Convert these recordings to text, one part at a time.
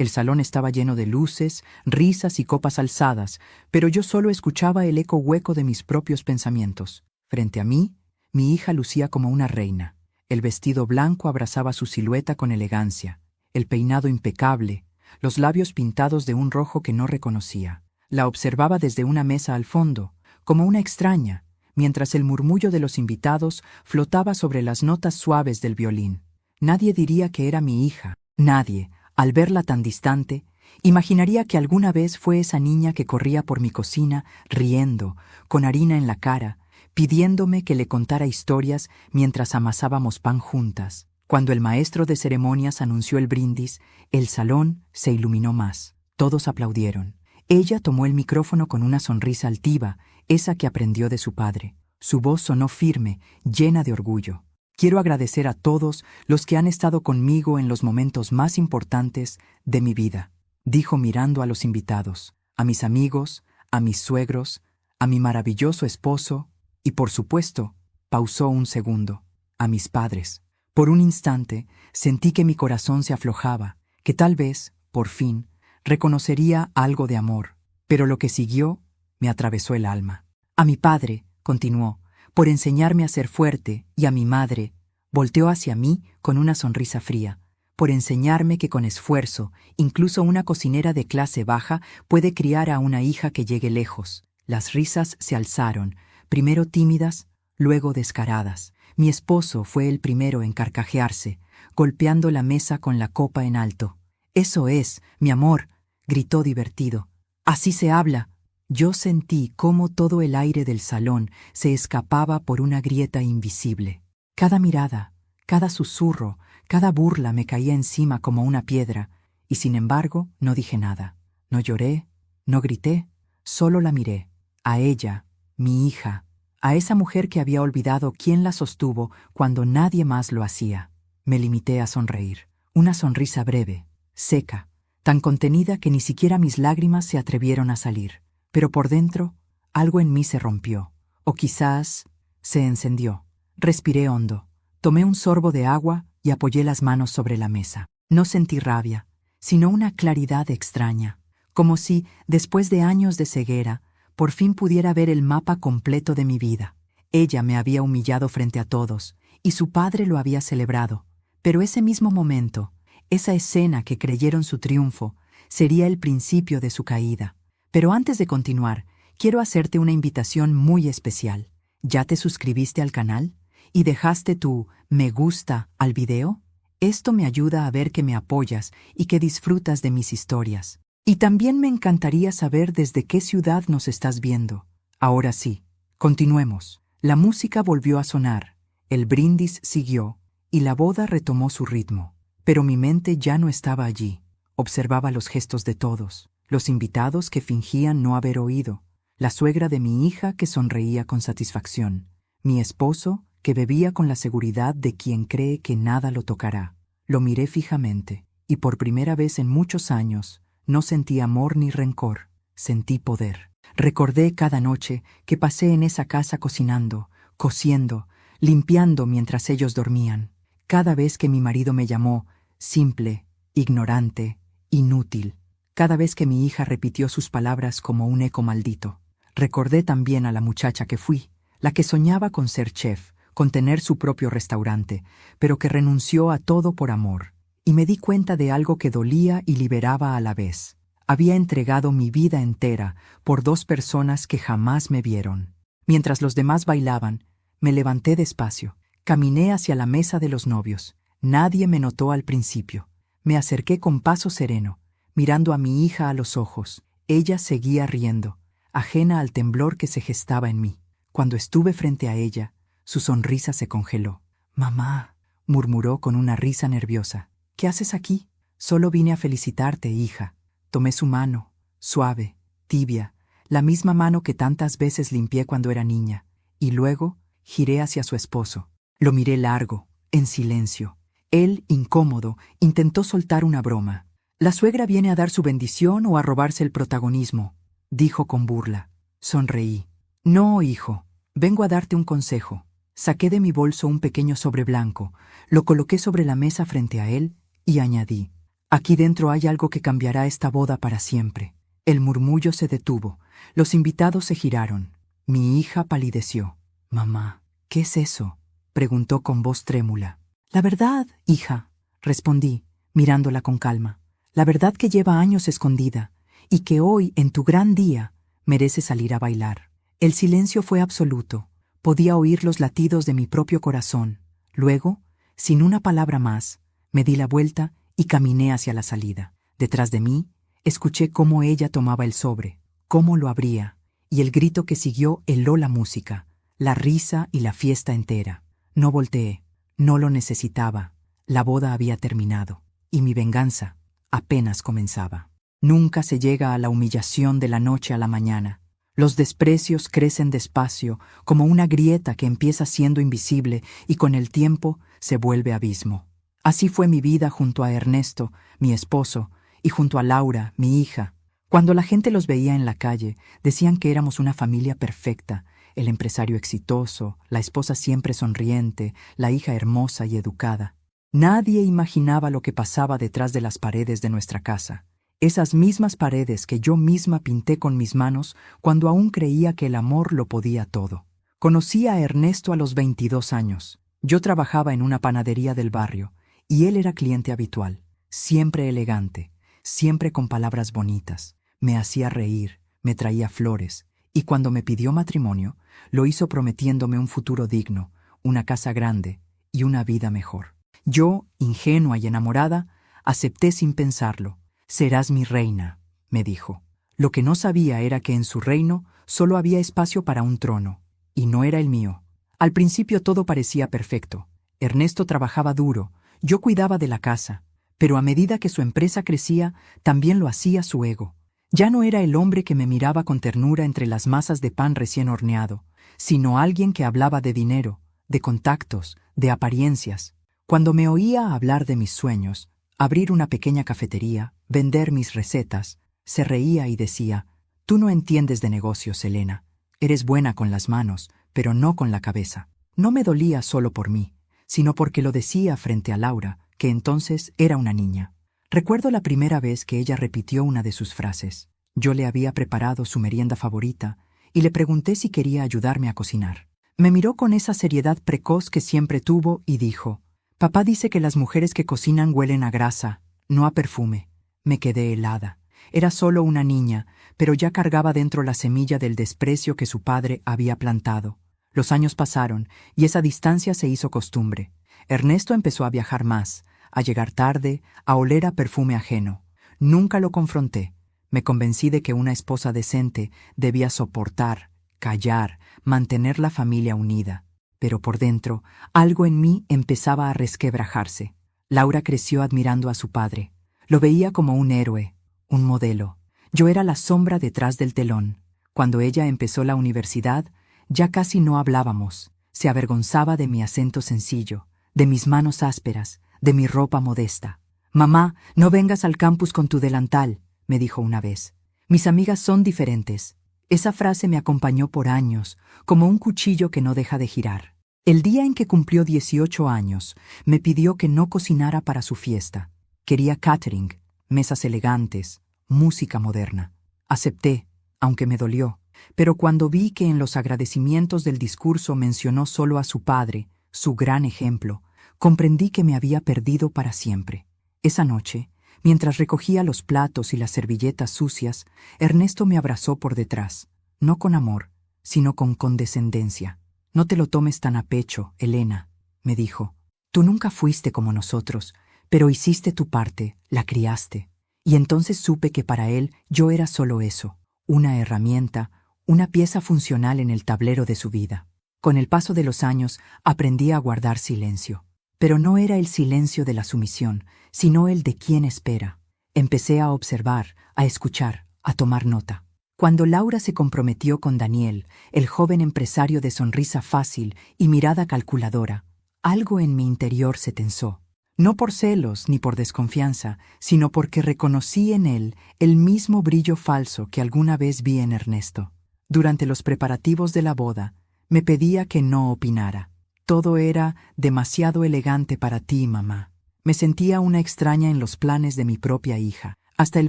El salón estaba lleno de luces, risas y copas alzadas, pero yo solo escuchaba el eco hueco de mis propios pensamientos. Frente a mí, mi hija lucía como una reina. El vestido blanco abrazaba su silueta con elegancia, el peinado impecable, los labios pintados de un rojo que no reconocía. La observaba desde una mesa al fondo, como una extraña, mientras el murmullo de los invitados flotaba sobre las notas suaves del violín. Nadie diría que era mi hija. Nadie, al verla tan distante, imaginaría que alguna vez fue esa niña que corría por mi cocina, riendo, con harina en la cara, pidiéndome que le contara historias mientras amasábamos pan juntas. Cuando el maestro de ceremonias anunció el brindis, el salón se iluminó más. Todos aplaudieron. Ella tomó el micrófono con una sonrisa altiva, esa que aprendió de su padre. Su voz sonó firme, llena de orgullo. Quiero agradecer a todos los que han estado conmigo en los momentos más importantes de mi vida, dijo mirando a los invitados, a mis amigos, a mis suegros, a mi maravilloso esposo y, por supuesto, pausó un segundo, a mis padres. Por un instante sentí que mi corazón se aflojaba, que tal vez, por fin, reconocería algo de amor, pero lo que siguió me atravesó el alma. A mi padre, continuó, por enseñarme a ser fuerte, y a mi madre, volteó hacia mí con una sonrisa fría, por enseñarme que con esfuerzo, incluso una cocinera de clase baja puede criar a una hija que llegue lejos. Las risas se alzaron, primero tímidas, luego descaradas. Mi esposo fue el primero en carcajearse, golpeando la mesa con la copa en alto. «Eso es, mi amor», gritó divertido. «Así se habla». Yo sentí cómo todo el aire del salón se escapaba por una grieta invisible. Cada mirada, cada susurro, cada burla me caía encima como una piedra, y sin embargo no dije nada. No lloré, no grité, solo la miré. A ella, mi hija, a esa mujer que había olvidado quién la sostuvo cuando nadie más lo hacía. Me limité a sonreír. Una sonrisa breve, seca, tan contenida que ni siquiera mis lágrimas se atrevieron a salir. Pero por dentro, algo en mí se rompió, o quizás se encendió. Respiré hondo, tomé un sorbo de agua y apoyé las manos sobre la mesa. No sentí rabia, sino una claridad extraña, como si, después de años de ceguera, por fin pudiera ver el mapa completo de mi vida. Ella me había humillado frente a todos, y su padre lo había celebrado, pero ese mismo momento, esa escena que creyeron su triunfo, sería el principio de su caída. Pero antes de continuar, quiero hacerte una invitación muy especial. ¿Ya te suscribiste al canal? ¿Y dejaste tu me gusta al video? Esto me ayuda a ver que me apoyas y que disfrutas de mis historias. Y también me encantaría saber desde qué ciudad nos estás viendo. Ahora sí, continuemos. La música volvió a sonar, el brindis siguió y la boda retomó su ritmo. Pero mi mente ya no estaba allí. Observaba los gestos de todos. Los invitados que fingían no haber oído, la suegra de mi hija que sonreía con satisfacción, mi esposo que bebía con la seguridad de quien cree que nada lo tocará. Lo miré fijamente, y por primera vez en muchos años no sentí amor ni rencor, sentí poder. Recordé cada noche que pasé en esa casa cocinando, cosiendo, limpiando mientras ellos dormían. Cada vez que mi marido me llamó simple, ignorante, inútil. Cada vez que mi hija repitió sus palabras como un eco maldito. Recordé también a la muchacha que fui, la que soñaba con ser chef, con tener su propio restaurante, pero que renunció a todo por amor. Y me di cuenta de algo que dolía y liberaba a la vez. Había entregado mi vida entera por dos personas que jamás me vieron. Mientras los demás bailaban, me levanté despacio. Caminé hacia la mesa de los novios. Nadie me notó al principio. Me acerqué con paso sereno, mirando a mi hija a los ojos. Ella seguía riendo, ajena al temblor que se gestaba en mí. Cuando estuve frente a ella, su sonrisa se congeló. «Mamá», murmuró con una risa nerviosa. «¿Qué haces aquí?» «Solo vine a felicitarte, hija». Tomé su mano, suave, tibia, la misma mano que tantas veces limpié cuando era niña, y luego giré hacia su esposo. Lo miré largo, en silencio. Él, incómodo, intentó soltar una broma. «¿La suegra viene a dar su bendición o a robarse el protagonismo?», dijo con burla. Sonreí. «No, hijo, vengo a darte un consejo». Saqué de mi bolso un pequeño sobre blanco, lo coloqué sobre la mesa frente a él y añadí: Aquí dentro hay algo que cambiará esta boda para siempre. El murmullo se detuvo. Los invitados se giraron. Mi hija palideció. Mamá, ¿qué es eso?, preguntó con voz trémula. La verdad, hija, respondí, mirándola con calma. La verdad que lleva años escondida, y que hoy, en tu gran día, merece salir a bailar. El silencio fue absoluto. Podía oír los latidos de mi propio corazón. Luego, sin una palabra más, me di la vuelta y caminé hacia la salida. Detrás de mí, escuché cómo ella tomaba el sobre, cómo lo abría, y el grito que siguió heló la música, la risa y la fiesta entera. No volteé, no lo necesitaba. La boda había terminado, y mi venganza apenas comenzaba. Nunca se llega a la humillación de la noche a la mañana. Los desprecios crecen despacio, como una grieta que empieza siendo invisible y con el tiempo se vuelve abismo. Así fue mi vida junto a Ernesto, mi esposo, y junto a Laura, mi hija. Cuando la gente los veía en la calle, decían que éramos una familia perfecta, el empresario exitoso, la esposa siempre sonriente, la hija hermosa y educada. Nadie imaginaba lo que pasaba detrás de las paredes de nuestra casa. Esas mismas paredes que yo misma pinté con mis manos cuando aún creía que el amor lo podía todo. Conocí a Ernesto a los 22 años. Yo trabajaba en una panadería del barrio, y él era cliente habitual, siempre elegante, siempre con palabras bonitas. Me hacía reír, me traía flores, y cuando me pidió matrimonio, lo hizo prometiéndome un futuro digno, una casa grande y una vida mejor. Yo, ingenua y enamorada, acepté sin pensarlo. Serás mi reina, me dijo. Lo que no sabía era que en su reino solo había espacio para un trono, y no era el mío. Al principio todo parecía perfecto. Ernesto trabajaba duro, yo cuidaba de la casa, pero a medida que su empresa crecía, también lo hacía su ego. Ya no era el hombre que me miraba con ternura entre las masas de pan recién horneado, sino alguien que hablaba de dinero, de contactos, de apariencias. Cuando me oía hablar de mis sueños, abrir una pequeña cafetería, vender mis recetas, se reía y decía: «Tú no entiendes de negocios, Elena. Eres buena con las manos, pero no con la cabeza». No me dolía solo por mí, sino porque lo decía frente a Laura, que entonces era una niña. Recuerdo la primera vez que ella repitió una de sus frases. Yo le había preparado su merienda favorita y le pregunté si quería ayudarme a cocinar. Me miró con esa seriedad precoz que siempre tuvo y dijo: «Papá dice que las mujeres que cocinan huelen a grasa, no a perfume». Me quedé helada. Era solo una niña, pero ya cargaba dentro la semilla del desprecio que su padre había plantado. Los años pasaron y esa distancia se hizo costumbre. Ernesto empezó a viajar más, a llegar tarde, a oler a perfume ajeno. Nunca lo confronté. Me convencí de que una esposa decente debía soportar, callar, mantener la familia unida. Pero por dentro, algo en mí empezaba a resquebrajarse. Laura creció admirando a su padre. Lo veía como un héroe, un modelo. Yo era la sombra detrás del telón. Cuando ella empezó la universidad, ya casi no hablábamos. Se avergonzaba de mi acento sencillo, de mis manos ásperas, de mi ropa modesta. «Mamá, no vengas al campus con tu delantal», me dijo una vez. «Mis amigas son diferentes». Esa frase me acompañó por años, como un cuchillo que no deja de girar. El día en que cumplió 18 años, me pidió que no cocinara para su fiesta. Quería catering, mesas elegantes, música moderna. Acepté, aunque me dolió. Pero cuando vi que en los agradecimientos del discurso mencionó solo a su padre, su gran ejemplo, comprendí que me había perdido para siempre. Esa noche, mientras recogía los platos y las servilletas sucias, Ernesto me abrazó por detrás, no con amor, sino con condescendencia. «No te lo tomes tan a pecho, Elena», me dijo. «Tú nunca fuiste como nosotros, pero hiciste tu parte, la criaste». Y entonces supe que para él yo era solo eso, una herramienta, una pieza funcional en el tablero de su vida. Con el paso de los años aprendí a guardar silencio. Pero no era el silencio de la sumisión, sino el de quien espera. Empecé a observar, a escuchar, a tomar nota. Cuando Laura se comprometió con Daniel, el joven empresario de sonrisa fácil y mirada calculadora, algo en mi interior se tensó. No por celos ni por desconfianza, sino porque reconocí en él el mismo brillo falso que alguna vez vi en Ernesto. Durante los preparativos de la boda, me pedía que no opinara. «Todo era demasiado elegante para ti, mamá», Me sentía una extraña en los planes de mi propia hija. Hasta el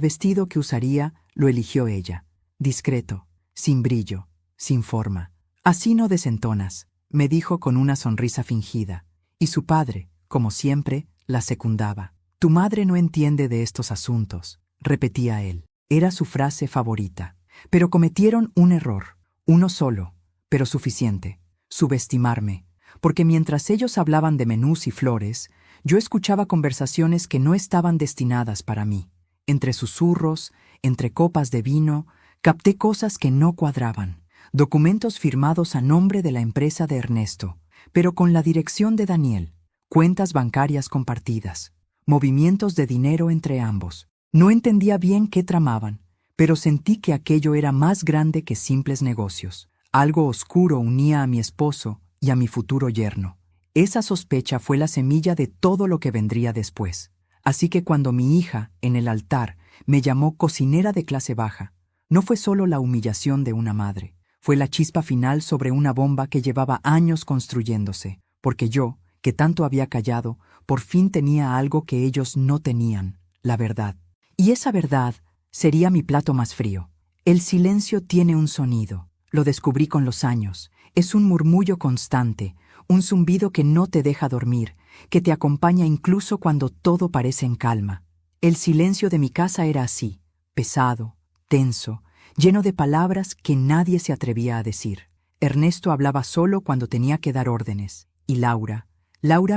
vestido que usaría lo eligió ella. Discreto, sin brillo, sin forma. Así no desentonas, me dijo con una sonrisa fingida. Y su padre, como siempre, la secundaba. Tu madre no entiende de estos asuntos, repetía él. Era su frase favorita. Pero cometieron un error, uno solo, pero suficiente: subestimarme, porque mientras ellos hablaban de menús y flores, yo escuchaba conversaciones que no estaban destinadas para mí. Entre susurros, entre copas de vino, capté cosas que no cuadraban. Documentos firmados a nombre de la empresa de Ernesto, pero con la dirección de Daniel. Cuentas bancarias compartidas. Movimientos de dinero entre ambos. No entendía bien qué tramaban, pero sentí que aquello era más grande que simples negocios. Algo oscuro unía a mi esposo y a mi futuro yerno. Esa sospecha fue la semilla de todo lo que vendría después. Así que cuando mi hija, en el altar, me llamó cocinera de clase baja, no fue solo la humillación de una madre, fue la chispa final sobre una bomba que llevaba años construyéndose, porque yo, que tanto había callado, por fin tenía algo que ellos no tenían: la verdad. Y esa verdad sería mi plato más frío. El silencio tiene un sonido. Lo descubrí con los años. Es un murmullo constante, un zumbido que no te deja dormir, que te acompaña incluso cuando todo parece en calma. El silencio de mi casa era así, pesado, tenso, lleno de palabras que nadie se atrevía a decir. Ernesto hablaba solo cuando tenía que dar órdenes. Y Laura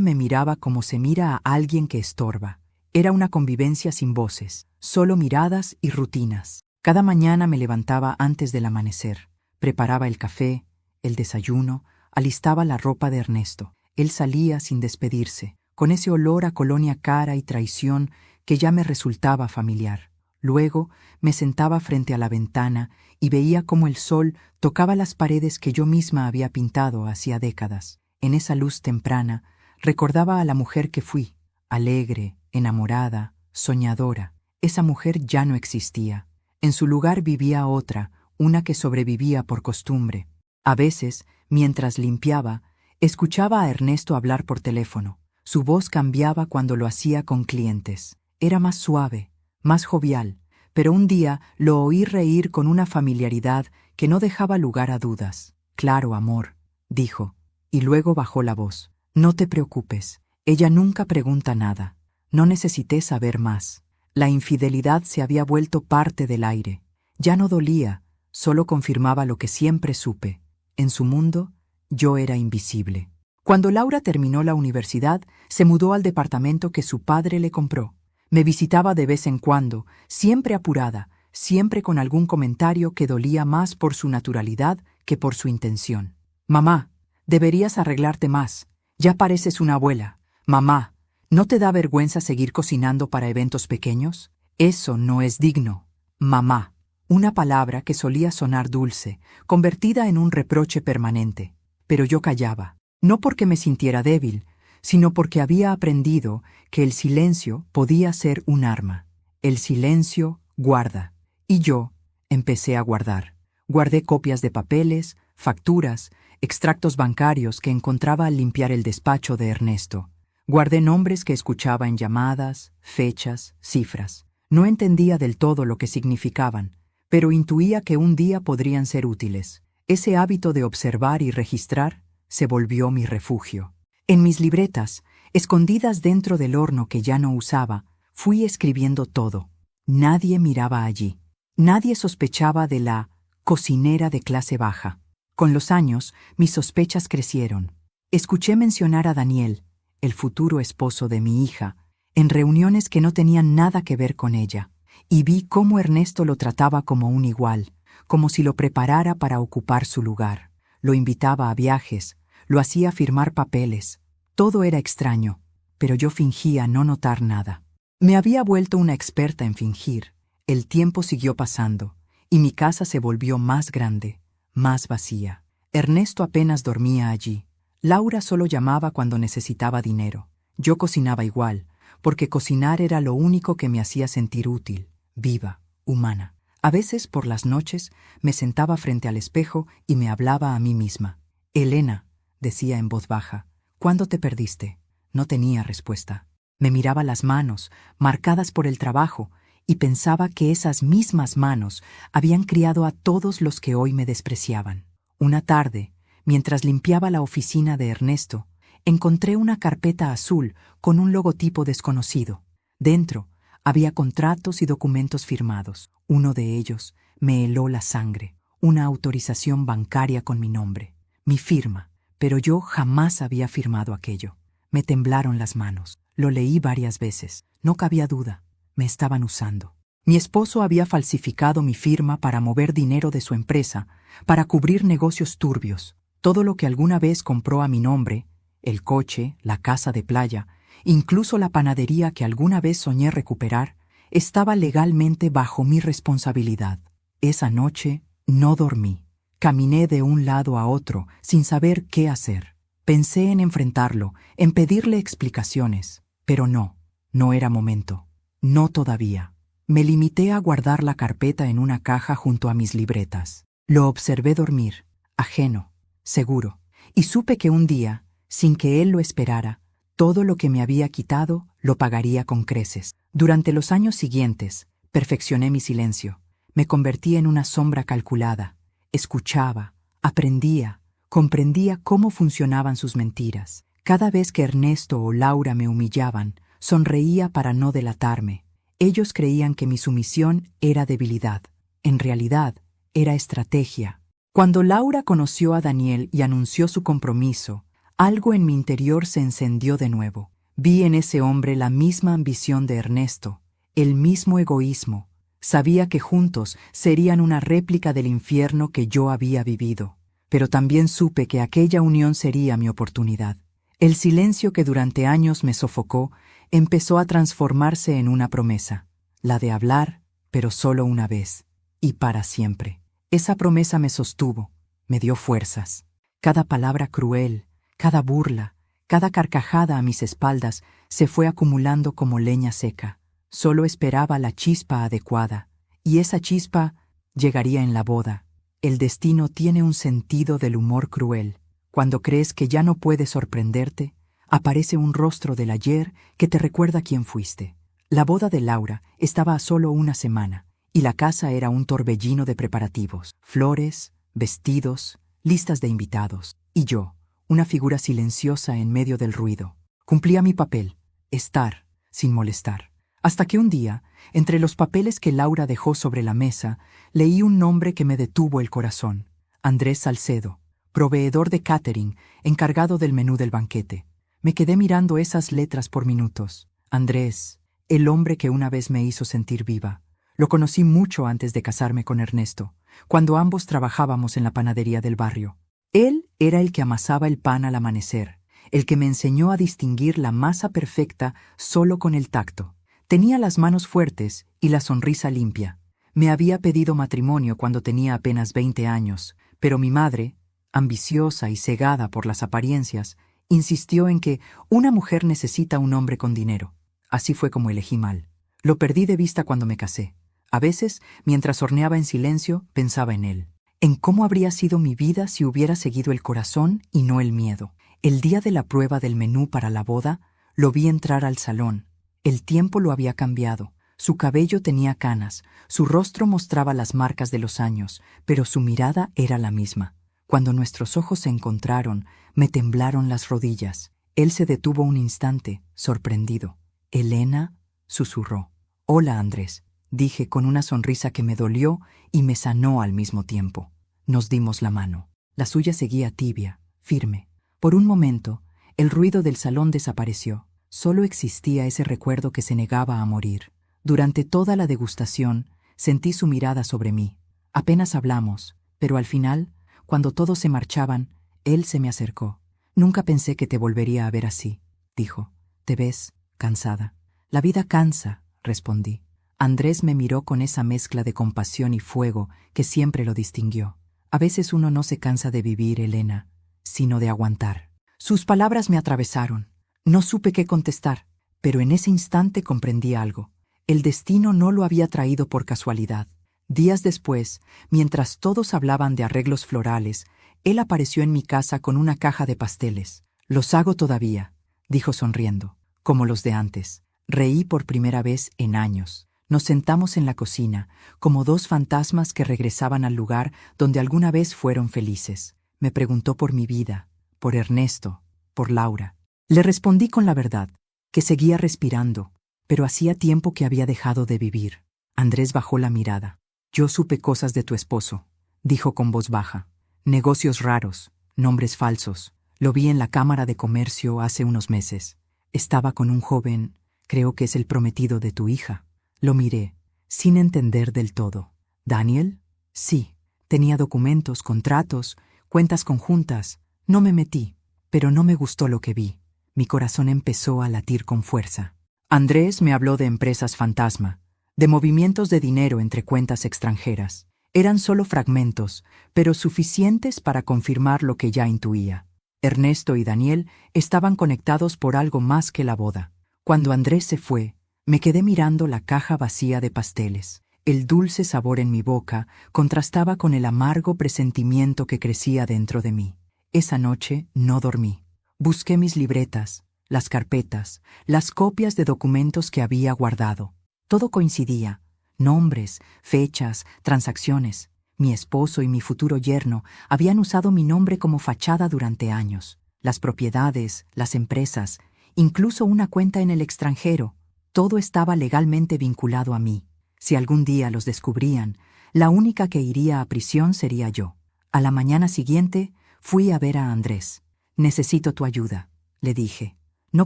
me miraba como se mira a alguien que estorba. Era una convivencia sin voces, solo miradas y rutinas. Cada mañana me levantaba antes del amanecer. Preparaba el café, el desayuno, alistaba la ropa de Ernesto. Él salía sin despedirse, con ese olor a colonia cara y traición que ya me resultaba familiar. Luego me sentaba frente a la ventana y veía cómo el sol tocaba las paredes que yo misma había pintado hacía décadas. En esa luz temprana recordaba a la mujer que fui, alegre, enamorada, soñadora. Esa mujer ya no existía. En su lugar vivía otra, una que sobrevivía por costumbre. A veces, mientras limpiaba, escuchaba a Ernesto hablar por teléfono. Su voz cambiaba cuando lo hacía con clientes. Era más suave, más jovial, pero un día lo oí reír con una familiaridad que no dejaba lugar a dudas. «Claro, amor», dijo, y luego bajó la voz. «No te preocupes, ella nunca pregunta nada. No necesité saber más». La infidelidad se había vuelto parte del aire. Ya no dolía, solo confirmaba lo que siempre supe. En su mundo, yo era invisible. Cuando Laura terminó la universidad, se mudó al departamento que su padre le compró. Me visitaba de vez en cuando, siempre apurada, siempre con algún comentario que dolía más por su naturalidad que por su intención. «Mamá, deberías arreglarte más. Ya pareces una abuela. Mamá, ¿no te da vergüenza seguir cocinando para eventos pequeños? Eso no es digno». Mamá, una palabra que solía sonar dulce, convertida en un reproche permanente. Pero yo callaba, no porque me sintiera débil, sino porque había aprendido que el silencio podía ser un arma. El silencio guarda. Y yo empecé a guardar. Guardé copias de papeles, facturas, extractos bancarios que encontraba al limpiar el despacho de Ernesto. Guardé nombres que escuchaba en llamadas, fechas, cifras. No entendía del todo lo que significaban, pero intuía que un día podrían ser útiles. Ese hábito de observar y registrar se volvió mi refugio. En mis libretas, escondidas dentro del horno que ya no usaba, fui escribiendo todo. Nadie miraba allí. Nadie sospechaba de la cocinera de clase baja. Con los años, mis sospechas crecieron. Escuché mencionar a Daniel, el futuro esposo de mi hija, en reuniones que no tenían nada que ver con ella, y vi cómo Ernesto lo trataba como un igual, como si lo preparara para ocupar su lugar. Lo invitaba a viajes, lo hacía firmar papeles. Todo era extraño, pero yo fingía no notar nada. Me había vuelto una experta en fingir. El tiempo siguió pasando, y mi casa se volvió más grande, más vacía. Ernesto apenas dormía allí. Laura solo llamaba cuando necesitaba dinero. Yo cocinaba igual, porque cocinar era lo único que me hacía sentir útil, viva, humana. A veces, por las noches, me sentaba frente al espejo y me hablaba a mí misma. «Elena», decía en voz baja, «¿cuándo te perdiste?» No tenía respuesta. Me miraba las manos, marcadas por el trabajo, y pensaba que esas mismas manos habían criado a todos los que hoy me despreciaban. Una tarde, mientras limpiaba la oficina de Ernesto, encontré una carpeta azul con un logotipo desconocido. Dentro había contratos y documentos firmados. Uno de ellos me heló la sangre, una autorización bancaria con mi nombre, mi firma, pero yo jamás había firmado aquello. Me temblaron las manos. Lo leí varias veces. No cabía duda. Me estaban usando. Mi esposo había falsificado mi firma para mover dinero de su empresa, para cubrir negocios turbios. Todo lo que alguna vez compró a mi nombre, el coche, la casa de playa, incluso la panadería que alguna vez soñé recuperar, estaba legalmente bajo mi responsabilidad. Esa noche no dormí. Caminé de un lado a otro sin saber qué hacer. Pensé en enfrentarlo, en pedirle explicaciones, pero no era momento. No todavía. Me limité a guardar la carpeta en una caja junto a mis libretas. Lo observé dormir, ajeno, seguro, y supe que un día, sin que él lo esperara, todo lo que me había quitado lo pagaría con creces. Durante los años siguientes, perfeccioné mi silencio. Me convertí en una sombra calculada. Escuchaba, aprendía, comprendía cómo funcionaban sus mentiras. Cada vez que Ernesto o Laura me humillaban, sonreía para no delatarme. Ellos creían que mi sumisión era debilidad. En realidad, era estrategia. Cuando Laura conoció a Daniel y anunció su compromiso, algo en mi interior se encendió de nuevo. Vi en ese hombre la misma ambición de Ernesto, el mismo egoísmo. Sabía que juntos serían una réplica del infierno que yo había vivido, pero también supe que aquella unión sería mi oportunidad. El silencio que durante años me sofocó empezó a transformarse en una promesa, la de hablar, pero solo una vez, y para siempre. Esa promesa me sostuvo, me dio fuerzas. Cada palabra cruel, cada burla, cada carcajada a mis espaldas se fue acumulando como leña seca. Solo esperaba la chispa adecuada, y esa chispa llegaría en la boda. El destino tiene un sentido del humor cruel. Cuando crees que ya no puedes sorprenderte, aparece un rostro del ayer que te recuerda quién fuiste. La boda de Laura estaba a solo una semana, y la casa era un torbellino de preparativos, flores, vestidos, listas de invitados, y yo, una figura silenciosa en medio del ruido. Cumplía mi papel, estar, sin molestar. Hasta que un día, entre los papeles que Laura dejó sobre la mesa, leí un nombre que me detuvo el corazón. Andrés Salcedo, proveedor de catering, encargado del menú del banquete. Me quedé mirando esas letras por minutos. Andrés, el hombre que una vez me hizo sentir viva. Lo conocí mucho antes de casarme con Ernesto, cuando ambos trabajábamos en la panadería del barrio. Él era el que amasaba el pan al amanecer, el que me enseñó a distinguir la masa perfecta solo con el tacto. Tenía las manos fuertes y la sonrisa limpia. Me había pedido matrimonio cuando tenía apenas 20 años, pero mi madre, ambiciosa y cegada por las apariencias, insistió en que una mujer necesita un hombre con dinero. Así fue como elegí mal. Lo perdí de vista cuando me casé. A veces, mientras horneaba en silencio, pensaba en él, en cómo habría sido mi vida si hubiera seguido el corazón y no el miedo. El día de la prueba del menú para la boda, lo vi entrar al salón. El tiempo lo había cambiado. Su cabello tenía canas, su rostro mostraba las marcas de los años, pero su mirada era la misma. Cuando nuestros ojos se encontraron, me temblaron las rodillas. Él se detuvo un instante, sorprendido. «Elena», susurró. «Hola, Andrés», dije con una sonrisa que me dolió y me sanó al mismo tiempo. Nos dimos la mano. La suya seguía tibia, firme. Por un momento, el ruido del salón desapareció. Solo existía ese recuerdo que se negaba a morir. Durante toda la degustación, sentí su mirada sobre mí. Apenas hablamos, pero al final, cuando todos se marchaban, él se me acercó. «Nunca pensé que te volvería a ver así», dijo. «Te ves cansada». «La vida cansa», respondí. Andrés me miró con esa mezcla de compasión y fuego que siempre lo distinguió. «A veces uno no se cansa de vivir, Elena, sino de aguantar». Sus palabras me atravesaron. No supe qué contestar, pero en ese instante comprendí algo. El destino no lo había traído por casualidad. Días después, mientras todos hablaban de arreglos florales, él apareció en mi casa con una caja de pasteles. «Los hago todavía», dijo sonriendo. como los de antes. Reí por primera vez en años. Nos sentamos en la cocina, como dos fantasmas que regresaban al lugar donde alguna vez fueron felices. Me preguntó por mi vida, por Ernesto, por Laura. Le respondí con la verdad, que seguía respirando, pero hacía tiempo que había dejado de vivir. Andrés bajó la mirada. Yo supe cosas de tu esposo, dijo con voz baja. Negocios raros, nombres falsos. Lo vi en la Cámara de Comercio hace unos meses. Estaba con un joven, creo que es el prometido de tu hija. Lo miré, sin entender del todo. ¿Daniel? Sí. Tenía documentos, contratos, cuentas conjuntas. No me metí, pero no me gustó lo que vi. Mi corazón empezó a latir con fuerza. Andrés me habló de empresas fantasma, de movimientos de dinero entre cuentas extranjeras. Eran solo fragmentos, pero suficientes para confirmar lo que ya intuía. Ernesto y Daniel estaban conectados por algo más que la boda. Cuando Andrés se fue, me quedé mirando la caja vacía de pasteles. El dulce sabor en mi boca contrastaba con el amargo presentimiento que crecía dentro de mí. Esa noche no dormí. Busqué mis libretas, las carpetas, las copias de documentos que había guardado. Todo coincidía. Nombres, fechas, transacciones. Mi esposo y mi futuro yerno habían usado mi nombre como fachada durante años. Las propiedades, las empresas, incluso una cuenta en el extranjero. Todo estaba legalmente vinculado a mí. Si algún día los descubrían, la única que iría a prisión sería yo. A la mañana siguiente, fui a ver a Andrés. Necesito tu ayuda, le dije. No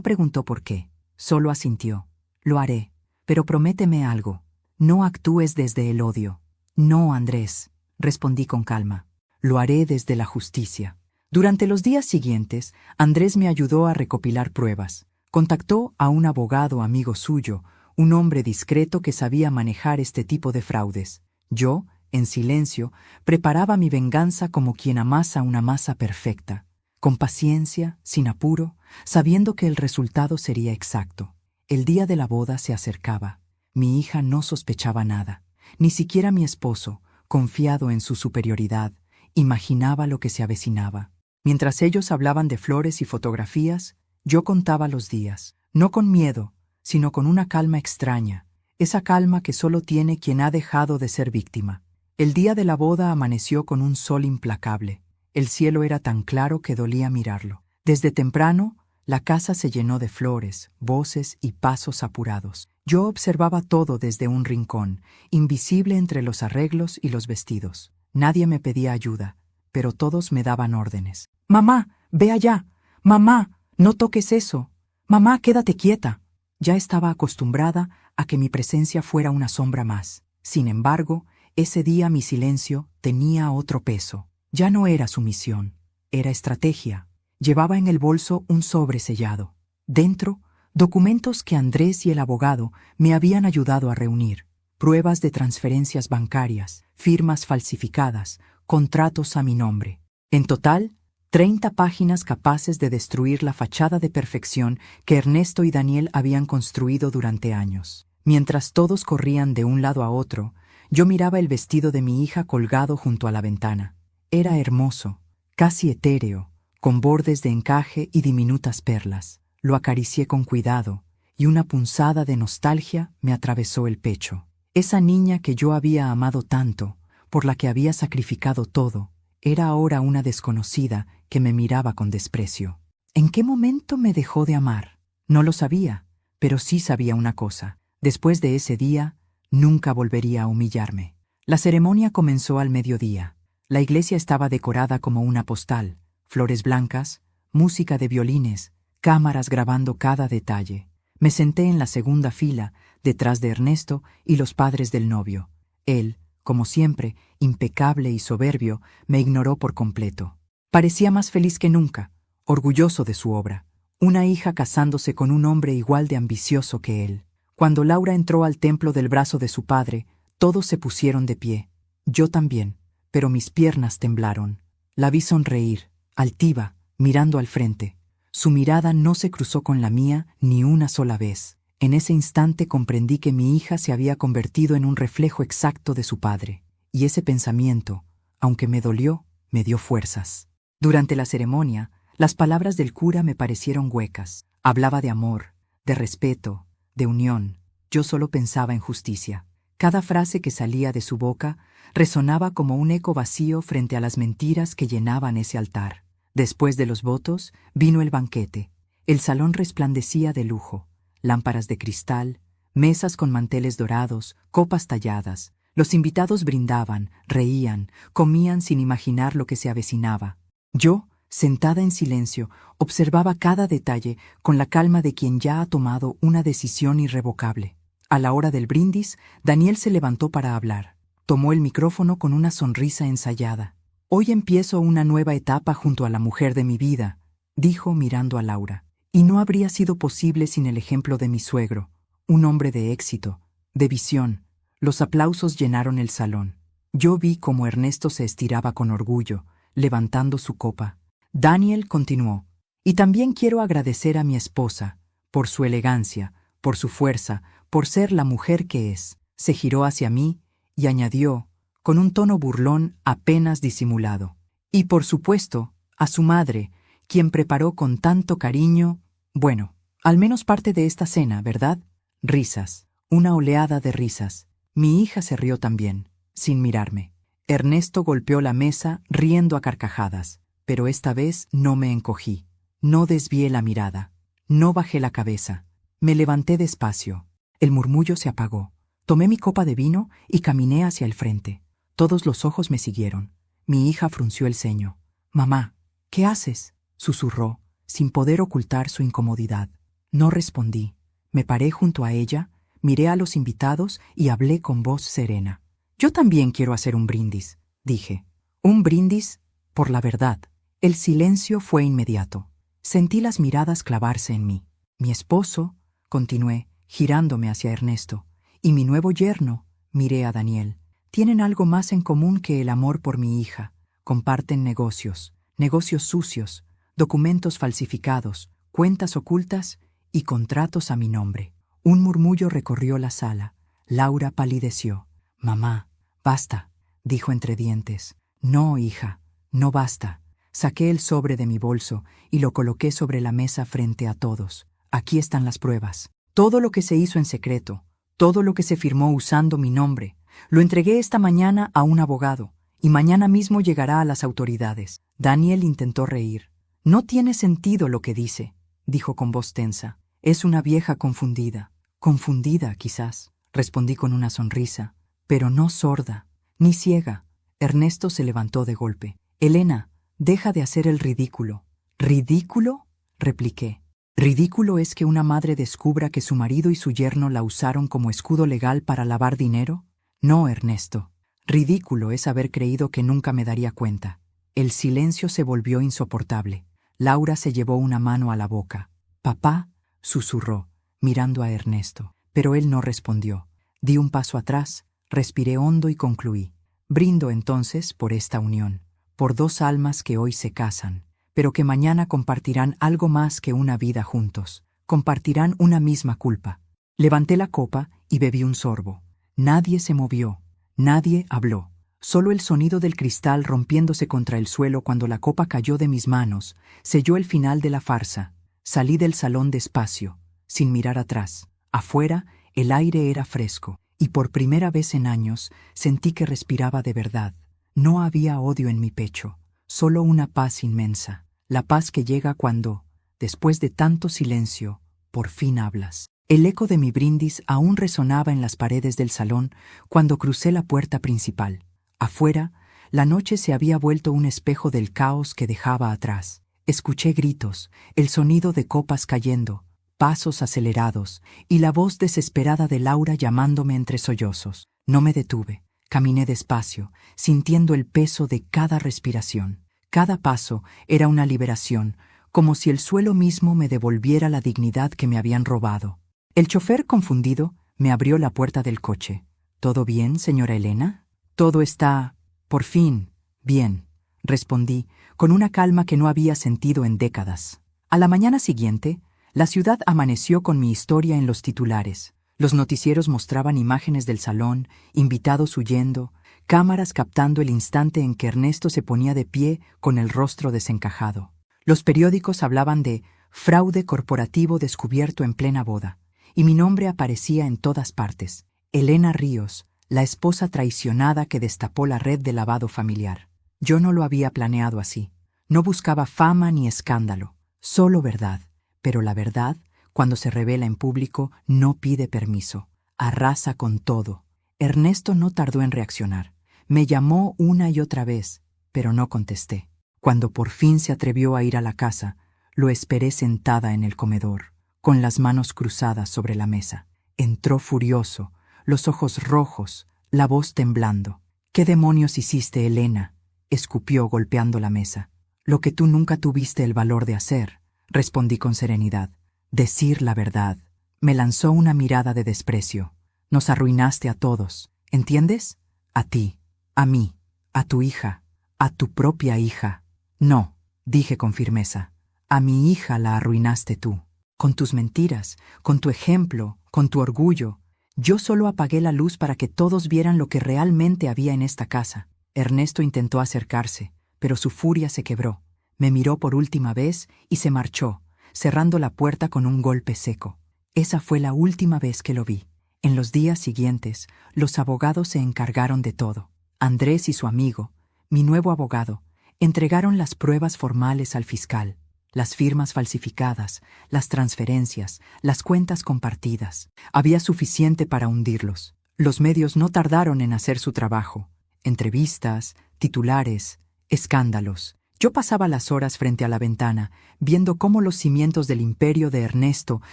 preguntó por qué, solo asintió. Lo haré, pero prométeme algo. No actúes desde el odio. No, Andrés, respondí con calma. Lo haré desde la justicia. Durante los días siguientes, Andrés me ayudó a recopilar pruebas. Contactó a un abogado amigo suyo, un hombre discreto que sabía manejar este tipo de fraudes. Yo, en silencio, preparaba mi venganza como quien amasa una masa perfecta, con paciencia, sin apuro, sabiendo que el resultado sería exacto. El día de la boda se acercaba. Mi hija no sospechaba nada. Ni siquiera mi esposo, confiado en su superioridad, imaginaba lo que se avecinaba. Mientras ellos hablaban de flores y fotografías, yo contaba los días, no con miedo, sino con una calma extraña, esa calma que solo tiene quien ha dejado de ser víctima. El día de la boda amaneció con un sol implacable. El cielo era tan claro que dolía mirarlo. Desde temprano, la casa se llenó de flores, voces y pasos apurados. Yo observaba todo desde un rincón, invisible entre los arreglos y los vestidos. Nadie me pedía ayuda, pero todos me daban órdenes. «Mamá, ve allá. Mamá, no toques eso. Mamá, quédate quieta». Ya estaba acostumbrada a que mi presencia fuera una sombra más. Sin embargo, ese día mi silencio tenía otro peso. Ya no era sumisión, era estrategia. Llevaba en el bolso un sobre sellado. Dentro, documentos que Andrés y el abogado me habían ayudado a reunir. Pruebas de transferencias bancarias, firmas falsificadas, contratos a mi nombre. En total, 30 páginas capaces de destruir la fachada de perfección que Ernesto y Daniel habían construido durante años. Mientras todos corrían de un lado a otro, yo miraba el vestido de mi hija colgado junto a la ventana. Era hermoso, casi etéreo, con bordes de encaje y diminutas perlas. Lo acaricié con cuidado, y una punzada de nostalgia me atravesó el pecho. Esa niña que yo había amado tanto, por la que había sacrificado todo, era ahora una desconocida que me miraba con desprecio. ¿En qué momento me dejó de amar? No lo sabía, pero sí sabía una cosa. Después de ese día, nunca volvería a humillarme. La ceremonia comenzó al mediodía. La iglesia estaba decorada como una postal, flores blancas, música de violines, cámaras grabando cada detalle. Me senté en la segunda fila, detrás de Ernesto y los padres del novio. Él, como siempre, impecable y soberbio, me ignoró por completo. Parecía más feliz que nunca, orgulloso de su obra, una hija casándose con un hombre igual de ambicioso que él. Cuando Laura entró al templo del brazo de su padre, todos se pusieron de pie. Yo también, pero mis piernas temblaron. La vi sonreír, altiva, mirando al frente. Su mirada no se cruzó con la mía ni una sola vez. En ese instante comprendí que mi hija se había convertido en un reflejo exacto de su padre. Y ese pensamiento, aunque me dolió, me dio fuerzas. Durante la ceremonia, las palabras del cura me parecieron huecas. Hablaba de amor, de respeto, de unión. Yo solo pensaba en justicia. Cada frase que salía de su boca resonaba como un eco vacío frente a las mentiras que llenaban ese altar. Después de los votos, vino el banquete. El salón resplandecía de lujo. Lámparas de cristal, mesas con manteles dorados, copas talladas. Los invitados brindaban, reían, comían sin imaginar lo que se avecinaba. Yo, sentada en silencio, observaba cada detalle con la calma de quien ya ha tomado una decisión irrevocable. A la hora del brindis, Daniel se levantó para hablar. Tomó el micrófono con una sonrisa ensayada. «Hoy empiezo una nueva etapa junto a la mujer de mi vida», dijo mirando a Laura. «Y no habría sido posible sin el ejemplo de mi suegro, un hombre de éxito, de visión». Los aplausos llenaron el salón. Yo vi cómo Ernesto se estiraba con orgullo, levantando su copa. Daniel continuó. «Y también quiero agradecer a mi esposa, por su elegancia, por su fuerza, por ser la mujer que es». Se giró hacia mí y añadió, con un tono burlón apenas disimulado. «Y por supuesto, a su madre, quien preparó con tanto cariño, bueno, al menos parte de esta cena, ¿verdad?» Risas, una oleada de risas. Mi hija se rió también, sin mirarme. Ernesto golpeó la mesa, riendo a carcajadas, pero esta vez no me encogí. No desvié la mirada. No bajé la cabeza. Me levanté despacio. El murmullo se apagó. Tomé mi copa de vino y caminé hacia el frente. Todos los ojos me siguieron. Mi hija frunció el ceño. «Mamá, ¿qué haces?», susurró, sin poder ocultar su incomodidad. No respondí. Me paré junto a ella, miré a los invitados y hablé con voz serena. «Yo también quiero hacer un brindis», dije. «Un brindis por la verdad». El silencio fue inmediato. Sentí las miradas clavarse en mí. «Mi esposo», continué, girándome hacia Ernesto, «y mi nuevo yerno», miré a Daniel, «tienen algo más en común que el amor por mi hija. Comparten negocios, negocios sucios, documentos falsificados, cuentas ocultas y contratos a mi nombre». Un murmullo recorrió la sala. Laura palideció. «Mamá, basta», dijo entre dientes. «No, hija, no basta». Saqué el sobre de mi bolso y lo coloqué sobre la mesa frente a todos. «Aquí están las pruebas. Todo lo que se hizo en secreto, todo lo que se firmó usando mi nombre, lo entregué esta mañana a un abogado, y mañana mismo llegará a las autoridades». Daniel intentó reír. «No tiene sentido lo que dice», dijo con voz tensa. «Es una vieja confundida». «Confundida, quizás», respondí con una sonrisa, «pero no sorda, ni ciega». Ernesto se levantó de golpe. «Elena, deja de hacer el ridículo». «¿Ridículo?», repliqué. «¿Ridículo es que una madre descubra que su marido y su yerno la usaron como escudo legal para lavar dinero? No, Ernesto. Ridículo es haber creído que nunca me daría cuenta». El silencio se volvió insoportable. Laura se llevó una mano a la boca. «Papá», susurró, mirando a Ernesto, pero él no respondió. Di un paso atrás, respiré hondo y concluí. «Brindo entonces por esta unión, por dos almas que hoy se casan, pero que mañana compartirán algo más que una vida juntos. Compartirán una misma culpa». Levanté la copa y bebí un sorbo. Nadie se movió, nadie habló. Solo el sonido del cristal rompiéndose contra el suelo cuando la copa cayó de mis manos selló el final de la farsa. Salí del salón despacio, sin mirar atrás. Afuera, el aire era fresco, y por primera vez en años sentí que respiraba de verdad. No había odio en mi pecho, solo una paz inmensa, la paz que llega cuando, después de tanto silencio, por fin hablas. El eco de mi brindis aún resonaba en las paredes del salón cuando crucé la puerta principal. Afuera, la noche se había vuelto un espejo del caos que dejaba atrás. Escuché gritos, el sonido de copas cayendo, pasos acelerados y la voz desesperada de Laura llamándome entre sollozos. No me detuve. Caminé despacio, sintiendo el peso de cada respiración. Cada paso era una liberación, como si el suelo mismo me devolviera la dignidad que me habían robado. El chofer, confundido, me abrió la puerta del coche. «¿Todo bien, señora Elena?» «Todo está, por fin, bien», respondí, con una calma que no había sentido en décadas. A la mañana siguiente, la ciudad amaneció con mi historia en los titulares. Los noticieros mostraban imágenes del salón, invitados huyendo, cámaras captando el instante en que Ernesto se ponía de pie con el rostro desencajado. Los periódicos hablaban de fraude corporativo descubierto en plena boda, y mi nombre aparecía en todas partes. Elena Ríos, la esposa traicionada que destapó la red de lavado familiar. Yo no lo había planeado así. No buscaba fama ni escándalo, solo verdad. Pero la verdad, cuando se revela en público, no pide permiso. Arrasa con todo. Ernesto no tardó en reaccionar. Me llamó una y otra vez, pero no contesté. Cuando por fin se atrevió a ir a la casa, lo esperé sentada en el comedor, con las manos cruzadas sobre la mesa. Entró furioso, los ojos rojos, la voz temblando. «¿Qué demonios hiciste, Elena?», escupió golpeando la mesa. «Lo que tú nunca tuviste el valor de hacer», respondí con serenidad. «Decir la verdad». Me lanzó una mirada de desprecio. «Nos arruinaste a todos, ¿entiendes? A ti, a mí, a tu hija, a tu propia hija». «No», dije con firmeza, «a mi hija la arruinaste tú. Con tus mentiras, con tu ejemplo, con tu orgullo. Yo solo apagué la luz para que todos vieran lo que realmente había en esta casa». Ernesto intentó acercarse, pero su furia se quebró. Me miró por última vez y se marchó, cerrando la puerta con un golpe seco. Esa fue la última vez que lo vi. En los días siguientes, los abogados se encargaron de todo. Andrés y su amigo, mi nuevo abogado, entregaron las pruebas formales al fiscal, las firmas falsificadas, las transferencias, las cuentas compartidas. Había suficiente para hundirlos. Los medios no tardaron en hacer su trabajo. Entrevistas, titulares, escándalos. Yo pasaba las horas frente a la ventana, viendo cómo los cimientos del imperio de Ernesto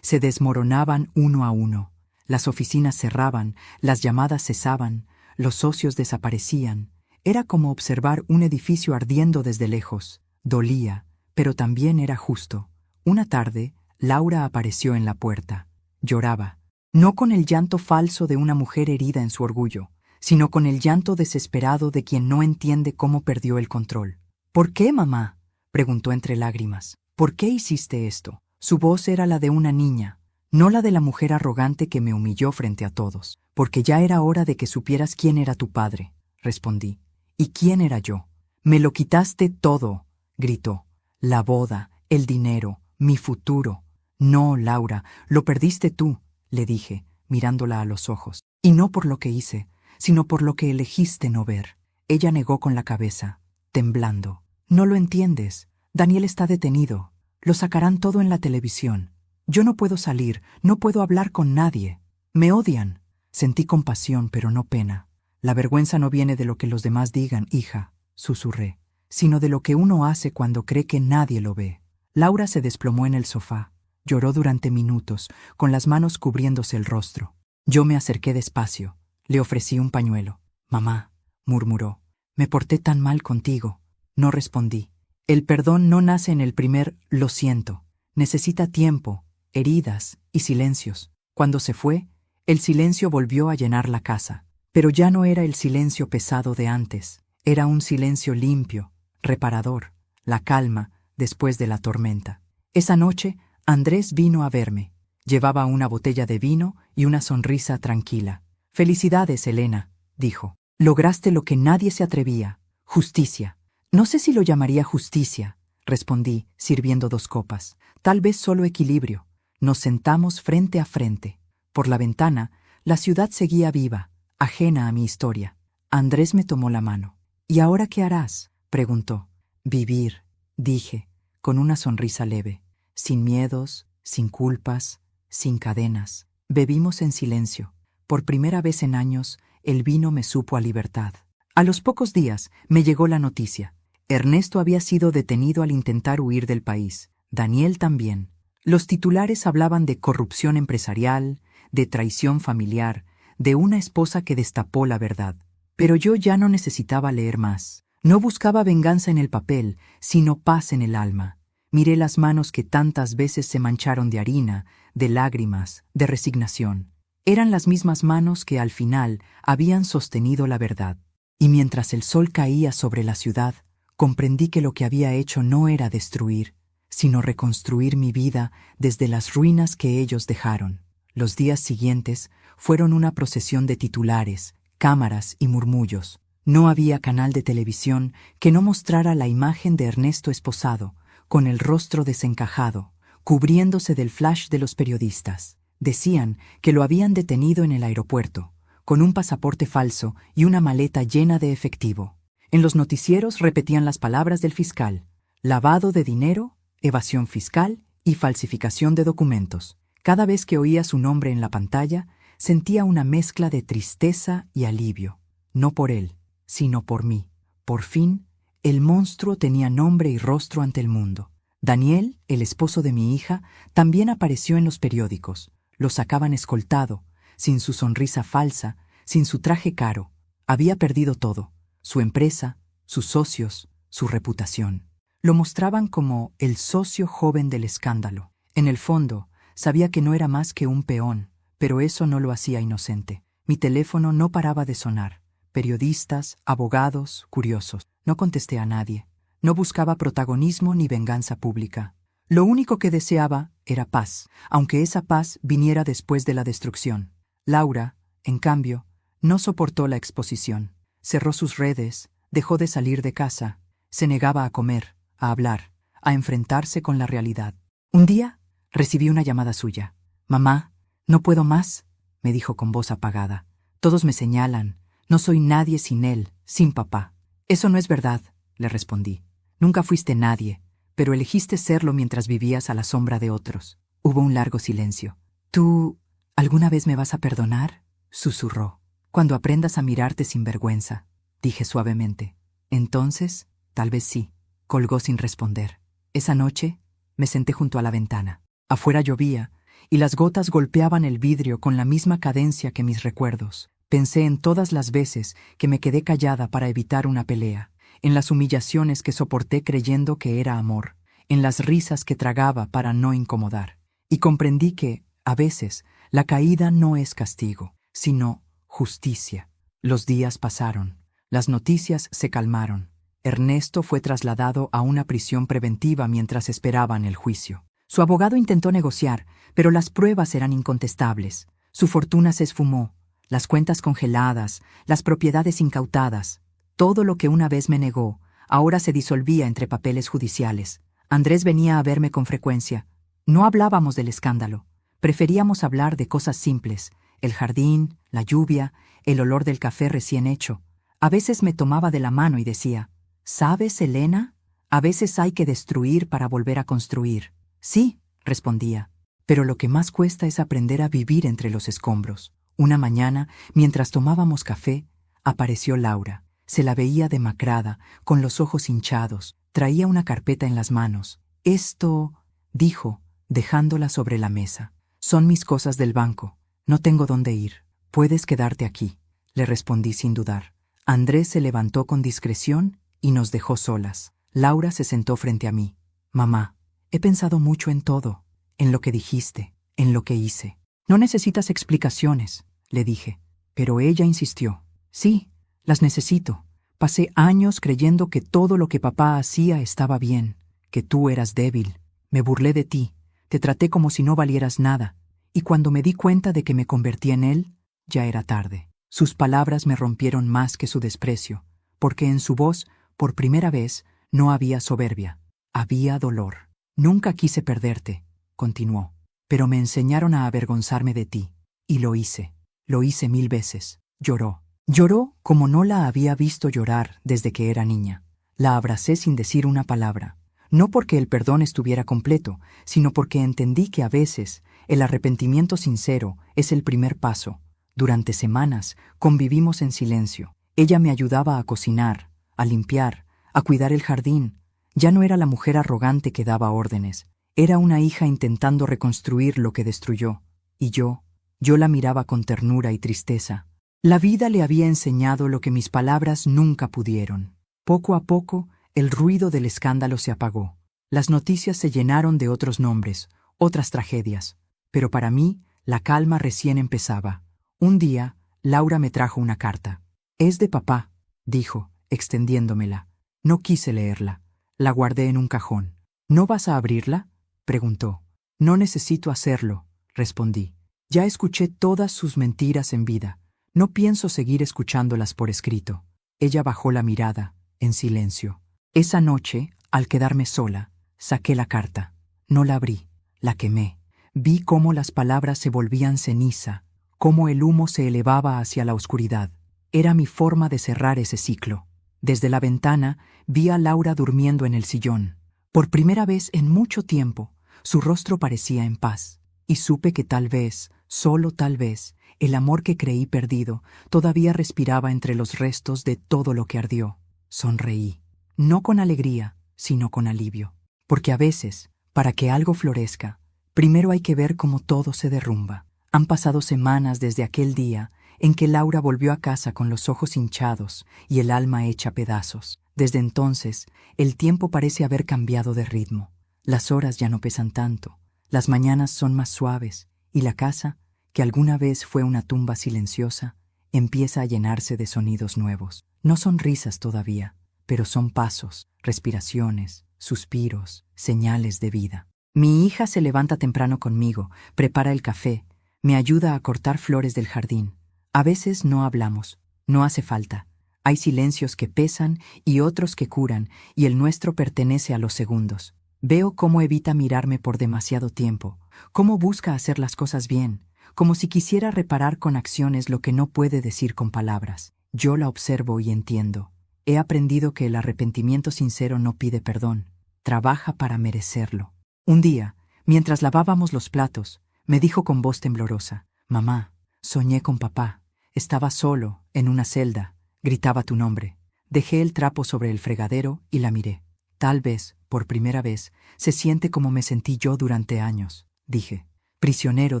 se desmoronaban uno a uno. Las oficinas cerraban, las llamadas cesaban, los socios desaparecían. Era como observar un edificio ardiendo desde lejos. Dolía, pero también era justo. Una tarde, Laura apareció en la puerta. Lloraba, no con el llanto falso de una mujer herida en su orgullo, sino con el llanto desesperado de quien no entiende cómo perdió el control. «¿Por qué, mamá?», preguntó entre lágrimas. «¿Por qué hiciste esto?». Su voz era la de una niña, no la de la mujer arrogante que me humilló frente a todos. «Porque ya era hora de que supieras quién era tu padre», respondí. «¿Y quién era yo?». «Me lo quitaste todo», gritó. «La boda, el dinero, mi futuro». «No, Laura, lo perdiste tú», le dije, mirándola a los ojos. «Y no por lo que hice, sino por lo que elegiste no ver». Ella negó con la cabeza, temblando. «No lo entiendes. Daniel está detenido. Lo sacarán todo en la televisión. Yo no puedo salir, no puedo hablar con nadie. Me odian». Sentí compasión, pero no pena. «La vergüenza no viene de lo que los demás digan, hija», susurré, «sino de lo que uno hace cuando cree que nadie lo ve». Laura se desplomó en el sofá. Lloró durante minutos, con las manos cubriéndose el rostro. Yo me acerqué despacio. Le ofrecí un pañuelo. «Mamá», murmuró, «me porté tan mal contigo». No respondí. El perdón no nace en el primer «lo siento». Necesita tiempo, heridas y silencios. Cuando se fue, el silencio volvió a llenar la casa. Pero ya no era el silencio pesado de antes. Era un silencio limpio, reparador, la calma después de la tormenta. Esa noche, Andrés vino a verme. Llevaba una botella de vino y una sonrisa tranquila. «Felicidades, Elena», dijo. «Lograste lo que nadie se atrevía. Justicia». «No sé si lo llamaría justicia», respondí, sirviendo 2 copas. «Tal vez solo equilibrio». Nos sentamos frente a frente. Por la ventana, la ciudad seguía viva, ajena a mi historia. Andrés me tomó la mano. «¿Y ahora qué harás?», preguntó. «Vivir», dije, con una sonrisa leve. Sin miedos, sin culpas, sin cadenas. Bebimos en silencio. Por primera vez en años, el vino me supo a libertad. A los pocos días me llegó la noticia. Ernesto había sido detenido al intentar huir del país. Daniel también. Los titulares hablaban de corrupción empresarial, de traición familiar, de una esposa que destapó la verdad. Pero yo ya no necesitaba leer más. No buscaba venganza en el papel, sino paz en el alma. Miré las manos que tantas veces se mancharon de harina, de lágrimas, de resignación. Eran las mismas manos que al final habían sostenido la verdad. Y mientras el sol caía sobre la ciudad, comprendí que lo que había hecho no era destruir, sino reconstruir mi vida desde las ruinas que ellos dejaron. Los días siguientes fueron una procesión de titulares, cámaras y murmullos. No había canal de televisión que no mostrara la imagen de Ernesto esposado, con el rostro desencajado, cubriéndose del flash de los periodistas. Decían que lo habían detenido en el aeropuerto, con un pasaporte falso y una maleta llena de efectivo. En los noticieros repetían las palabras del fiscal: lavado de dinero, evasión fiscal y falsificación de documentos. Cada vez que oía su nombre en la pantalla, sentía una mezcla de tristeza y alivio. No por él, sino por mí. Por fin, el monstruo tenía nombre y rostro ante el mundo. Daniel, el esposo de mi hija, también apareció en los periódicos. Lo sacaban escoltado, sin su sonrisa falsa, sin su traje caro. Había perdido todo: su empresa, sus socios, su reputación. Lo mostraban como el socio joven del escándalo. En el fondo, sabía que no era más que un peón, pero eso no lo hacía inocente. Mi teléfono no paraba de sonar. Periodistas, abogados, curiosos. No contesté a nadie. No buscaba protagonismo ni venganza pública. Lo único que deseaba era paz, aunque esa paz viniera después de la destrucción. Laura, en cambio, no soportó la exposición. Cerró sus redes, dejó de salir de casa, se negaba a comer, a hablar, a enfrentarse con la realidad. Un día recibí una llamada suya. «Mamá, no puedo más», me dijo con voz apagada. «Todos me señalan. No soy nadie sin él, sin papá». «Eso no es verdad», le respondí. «Nunca fuiste nadie, pero elegiste serlo mientras vivías a la sombra de otros». Hubo un largo silencio. «¿Tú alguna vez me vas a perdonar?», susurró. «Cuando aprendas a mirarte sin vergüenza», dije suavemente. «Entonces, tal vez sí», colgó sin responder. Esa noche me senté junto a la ventana. Afuera llovía, y las gotas golpeaban el vidrio con la misma cadencia que mis recuerdos. Pensé en todas las veces que me quedé callada para evitar una pelea, en las humillaciones que soporté creyendo que era amor, en las risas que tragaba para no incomodar. Y comprendí que, a veces, la caída no es castigo, sino justicia. Los días pasaron. Las noticias se calmaron. Ernesto fue trasladado a una prisión preventiva mientras esperaban el juicio. Su abogado intentó negociar, pero las pruebas eran incontestables. Su fortuna se esfumó, las cuentas congeladas, las propiedades incautadas. Todo lo que una vez me negó, ahora se disolvía entre papeles judiciales. Andrés venía a verme con frecuencia. No hablábamos del escándalo. Preferíamos hablar de cosas simples: el jardín, la lluvia, el olor del café recién hecho. A veces me tomaba de la mano y decía: «¿Sabes, Elena? A veces hay que destruir para volver a construir». «Sí», respondía, «pero lo que más cuesta es aprender a vivir entre los escombros». Una mañana, mientras tomábamos café, apareció Laura. Se la veía demacrada, con los ojos hinchados. Traía una carpeta en las manos. «Esto», dijo, dejándola sobre la mesa, «son mis cosas del banco. No tengo dónde ir. Puedes quedarte aquí», le respondí sin dudar. Andrés se levantó con discreción y nos dejó solas. Laura se sentó frente a mí. «Mamá, he pensado mucho en todo, en lo que dijiste, en lo que hice». «No necesitas explicaciones», le dije. Pero ella insistió. «Sí, las necesito. Pasé años creyendo que todo lo que papá hacía estaba bien, que tú eras débil. Me burlé de ti, te traté como si no valieras nada, y cuando me di cuenta de que me convertí en él, ya era tarde». Sus palabras me rompieron más que su desprecio, porque en su voz, por primera vez, no había soberbia, había dolor. «Nunca quise perderte», continuó, «pero me enseñaron a avergonzarme de ti, y lo hice 1000 veces». Lloró. Lloró como no la había visto llorar desde que era niña. La abracé sin decir una palabra, no porque el perdón estuviera completo, sino porque entendí que a veces el arrepentimiento sincero es el primer paso. Durante semanas convivimos en silencio. Ella me ayudaba a cocinar, a limpiar, a cuidar el jardín. Ya no era la mujer arrogante que daba órdenes. Era una hija intentando reconstruir lo que destruyó. Y yo la miraba con ternura y tristeza. La vida le había enseñado lo que mis palabras nunca pudieron. Poco a poco, el ruido del escándalo se apagó. Las noticias se llenaron de otros nombres, otras tragedias. Pero para mí, la calma recién empezaba. Un día, Laura me trajo una carta. «Es de papá», dijo, extendiéndomela. No quise leerla. La guardé en un cajón. «¿No vas a abrirla?», preguntó. «No necesito hacerlo», respondí. «Ya escuché todas sus mentiras en vida. No pienso seguir escuchándolas por escrito». Ella bajó la mirada, en silencio. Esa noche, al quedarme sola, saqué la carta. No la abrí. La quemé. Vi cómo las palabras se volvían ceniza, cómo el humo se elevaba hacia la oscuridad. Era mi forma de cerrar ese ciclo. Desde la ventana vi a Laura durmiendo en el sillón. Por primera vez en mucho tiempo, su rostro parecía en paz, y supe que tal vez, solo tal vez, el amor que creí perdido todavía respiraba entre los restos de todo lo que ardió. Sonreí, no con alegría, sino con alivio. Porque a veces, para que algo florezca, primero hay que ver cómo todo se derrumba. Han pasado semanas desde aquel día en que Laura volvió a casa con los ojos hinchados y el alma hecha pedazos. Desde entonces, el tiempo parece haber cambiado de ritmo. Las horas ya no pesan tanto, las mañanas son más suaves, y la casa, que alguna vez fue una tumba silenciosa, empieza a llenarse de sonidos nuevos. No son risas todavía, pero son pasos, respiraciones, suspiros, señales de vida. Mi hija se levanta temprano conmigo, prepara el café, me ayuda a cortar flores del jardín. A veces no hablamos, no hace falta. Hay silencios que pesan y otros que curan, y el nuestro pertenece a los segundos. Veo cómo evita mirarme por demasiado tiempo, cómo busca hacer las cosas bien, como si quisiera reparar con acciones lo que no puede decir con palabras. Yo la observo y entiendo. He aprendido que el arrepentimiento sincero no pide perdón, trabaja para merecerlo. Un día, mientras lavábamos los platos, me dijo con voz temblorosa: «Mamá, soñé con papá. Estaba solo, en una celda. Gritaba tu nombre. Dejé el trapo sobre el fregadero y la miré. Tal vez, por primera vez, se siente como me sentí yo durante años», dije, prisionero